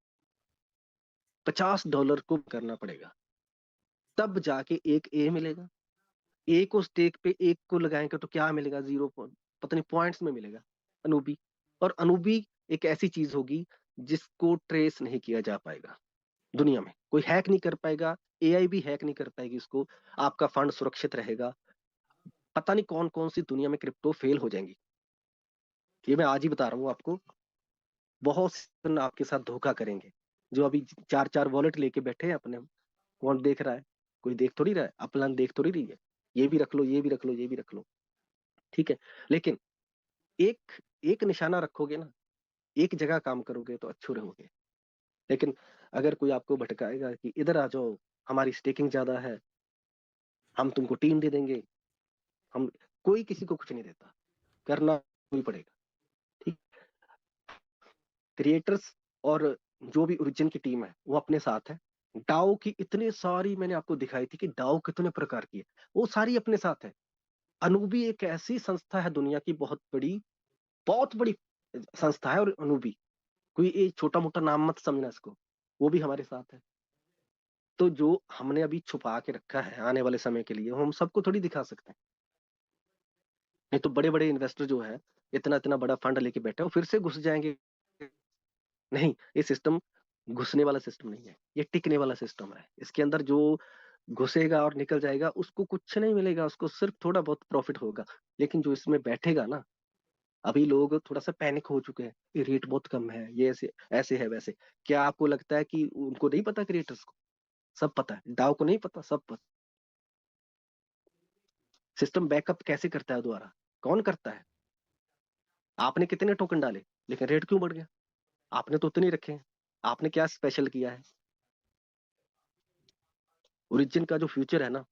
$50 को करना पड़ेगा, तब जाके एक ए मिलेगा। ए को स्टेक पे एक को लगाएंगे तो क्या मिलेगा? 0 पता नहीं पॉइंट्स में मिलेगा अनुबी। और अनुबी एक ऐसी चीज़ होगी जिसको ट्रेस नहीं किया जा पाएगा दुनिया में। कोई हैक नहीं कर पाएगा, एआई भी हैक नहीं कर पाएगी इसको। आपका फंड सुरक्षित रहेगा। पता नहीं कौन-कौन सी दुनिया में क्रिप्टो फेल हो जाएँगी। ये मैं आज ही बता रहा हूँ आपको। बहुत से आपके साथ धोखा करेंगे। जो अभी 4-4 वॉलेट लेके बैठे हैं अपने, कौन देख रहा है? कोई देख थोड़ी रहा है, अपलाइन देख थोड़ी रही है। ये भी रख लो, ये भी रख लो, ये भी रख लो, ठीक है? लेकिन एक एक निशाना रखोगे ना, एक जगह काम करोगे तो अच्छे रहोगे। लेकिन अगर कोई आपको भटकाएगा कि इधर आ जाओ, हमारी स्टेकिंग ज़्यादा है, हम तुमको टीम दे देंगे, हम कोई किसी को कुछ नहीं देता, करना ही पड़ेगा, ठीक? क्रिएटर्स और जो भी ओरिजिन की टीम है, वो अपने साथ है। डाओ की इतनी सारी मैंने आपको दिखाई थी कि डाओ कितने प्रकार की है, वो सारी अपने साथ है। अनूबी एक ऐसी संस्था है दुनिया की बहुत बड़ी संस्था है। और अनूबी कोई एक छोटा-मोटा नाम मत समझना इसको, वो भी हमारे साथ है। तो जो हमने अभी छुपा के रखा है आने वाले समय के लिए, वो हम सबको थोड़ी दिखा सकते हैं। नहीं तो बड़े-बड़े इन्वेस्टर जो है, इतना-इतना बड़ा फंड लेके बैठे हैं, वो फिर से घुस जाएँगे। नहीं, ये सिस्टम घुसने वाला सिस्टम नहीं है, ये टिकने वाला सिस्टम है। इसके अंदर जो घुसेगा और निकल जाएगा, उसको कुछ नहीं मिलेगा, उसको सिर्फ थोड़ा बहुत प्रॉफिट होगा। लेकिन जो इसमें बैठेगा ना, अभी लोग थोड़ा-सा पैनिक हो चुके हैं, ये रेट बहुत कम है, ये ऐसे ऐसे है, वैसे। क्या आपको लगता है कि उनको नहीं पता क्रिएटर्स को? सब पता है। डाउ को नहीं पता? सब पता। सिस्टम बैकअप कैसे करता है दोबारा? कौन करता है? आपने कितने टोकन डाले, लेकिन रेट क्यों बढ़ गया? आपने तो उतने ही रखे हैं। आपने क्या स्पेशल किया है? ओरिजिन का जो फ्यूचर है ना,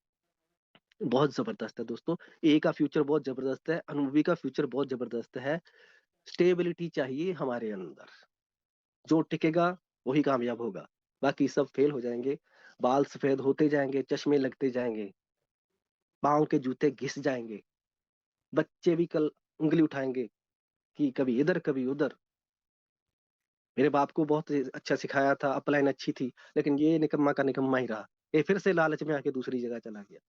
बहुत ज़बरदस्त है दोस्तों। ए का फ्यूचर बहुत ज़बरदस्त है, अनुभवी का फ्यूचर बहुत ज़बरदस्त है। स्टेबिलिटी चाहिए हमारे अंदर। जो टिकेगा वही कामयाब होगा, बाकी सब फेल हो जाएँगे। बाल सफ़ेद होते जाएँगे, चश्मे लगते जाएँगे, पाँव के जूते घिस जाएँगे। बच्चे भी कल उँगली उठाएँगे कि कभी इधर, कभी उधर। मेरे बाप को बहुत अच्छा सिखाया था, अपलाइन अच्छी थी, लेकिन ये निकम्मा का निकम्मा ही रहा। ये फिर से लालच में आके दूसरी जगह चला गया।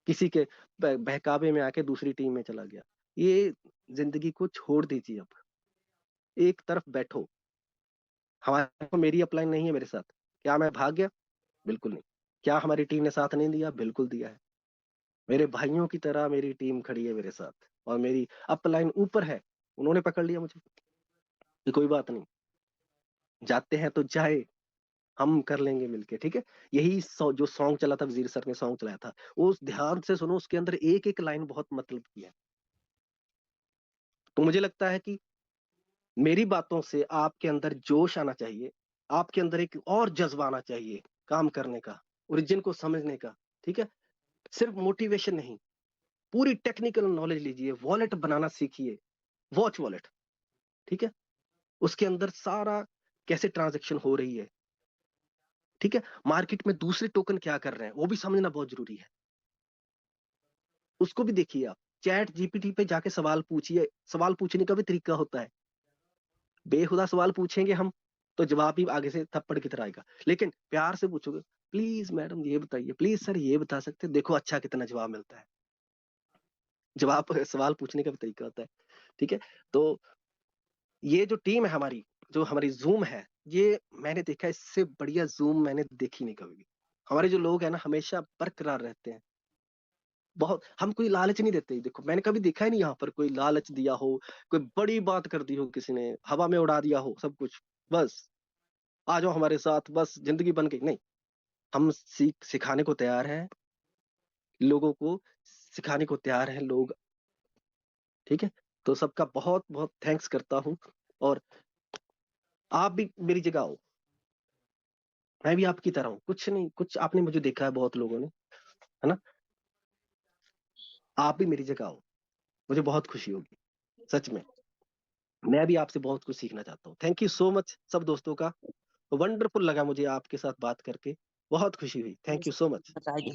किसी के बहकावे में आके दूसरी टीम में चला गया। ये ज़िंदगी को छोड़ दीजिए अब। एक तरफ बैठो। हमारे को मेरी अपलाइन नहीं है मेरे साथ। क्या मैं भाग गया? बिल्कुल नहीं। क्या हमारी टीम ने साथ नहीं दिया? बिल्कुल दिया है। मेरे भाइयों की तरह मेरी टीम खड़ी है मेरे साथ और मेरी अपलाइन ऊपर है। उन्होंने पकड़ लिया मुझे कि कोई बात नहीं, जाते हैं तो जाए, हम कर लेंगे मिलके, ठीक है? यही जो सॉन्ग चला था, वज़ीर सर ने सॉन्ग चलाया था, वो ध्यान से सुनो, उसके अंदर एक-एक लाइन बहुत मतलब की है। तो मुझे लगता है कि मेरी बातों से आपके अंदर जोश आना चाहिए, आपके अंदर एक और जज़्बा आना चाहिए काम करने का, ओरिजिन को समझने का, ठीक है? सिर्फ मोटिवेशन नहीं, पूरी टेक्निकल नॉलेज लीजिए, वॉलेट बनाना सीखिए, वॉच वॉलेट, ठीक है? उसके अंदर सारा कैसे ट्रांज़ैक्शन हो रही है, ठीक है? मार्केट में दूसरे टोकन क्या कर रहे हैं, वो भी समझना बहुत ज़रूरी है। उसको भी देखिए आप, चैट जीपीटी पे जाके सवाल पूछिए, सवाल पूछने का भी तरीका होता है। बेहुदा सवाल पूछेंगे हम, तो जवाब भी आगे से थप्पड़ की तरह आएगा। लेकिन प्यार से पूछोगे, "प्लीज़ मैडम ये बताइए, प्लीज़ सर ये बता सकते हैं?" देखो अच्छा कितना जवाब मिलता है। जवाब सवाल पूछने का भी तरीका होता है, ठीक है? तो ये जो टीम है हमारी, जो हमारी ज़ूम है, ये मैंने देखा है इससे बढ़िया ज़ूम मैंने देखी नहीं कभी भी। हमारे जो लोग हैं ना हमेशा बरकरार रहते हैं। बहुत हम कोई लालच नहीं देते। देखो मैंने कभी देखा ही नहीं यहाँ पर कोई लालच दिया हो, कोई बड़ी बात कर दी हो किसी ने, हवा में उड़ा दिया हो सब कुछ। बस आ जाओ हमारे साथ, बस ज़िंदगी बन गई, नहीं। हम सिखाने को तैयार हैं, लोगों को सिखाने को तैयार हैं लोग, ठीक है? तो सबका बहुत-बहुत थैंक्स करता हूँ और आप भी मेरी जगह आओ, मैं भी आपकी तरह हूँ। कुछ नहीं, कुछ आपने मुझे देखा है बहुत लोगों ने, है ना? आप भी मेरी जगह आओ, मुझे बहुत खुशी होगी, सच में। मैं भी आपसे बहुत कुछ सीखना चाहता हूँ। थैंक यू सो मच सब दोस्तों का। वंडरफुल लगा मुझे आपके साथ बात करके, बहुत खुशी हुई। Thank you so much. बताया कि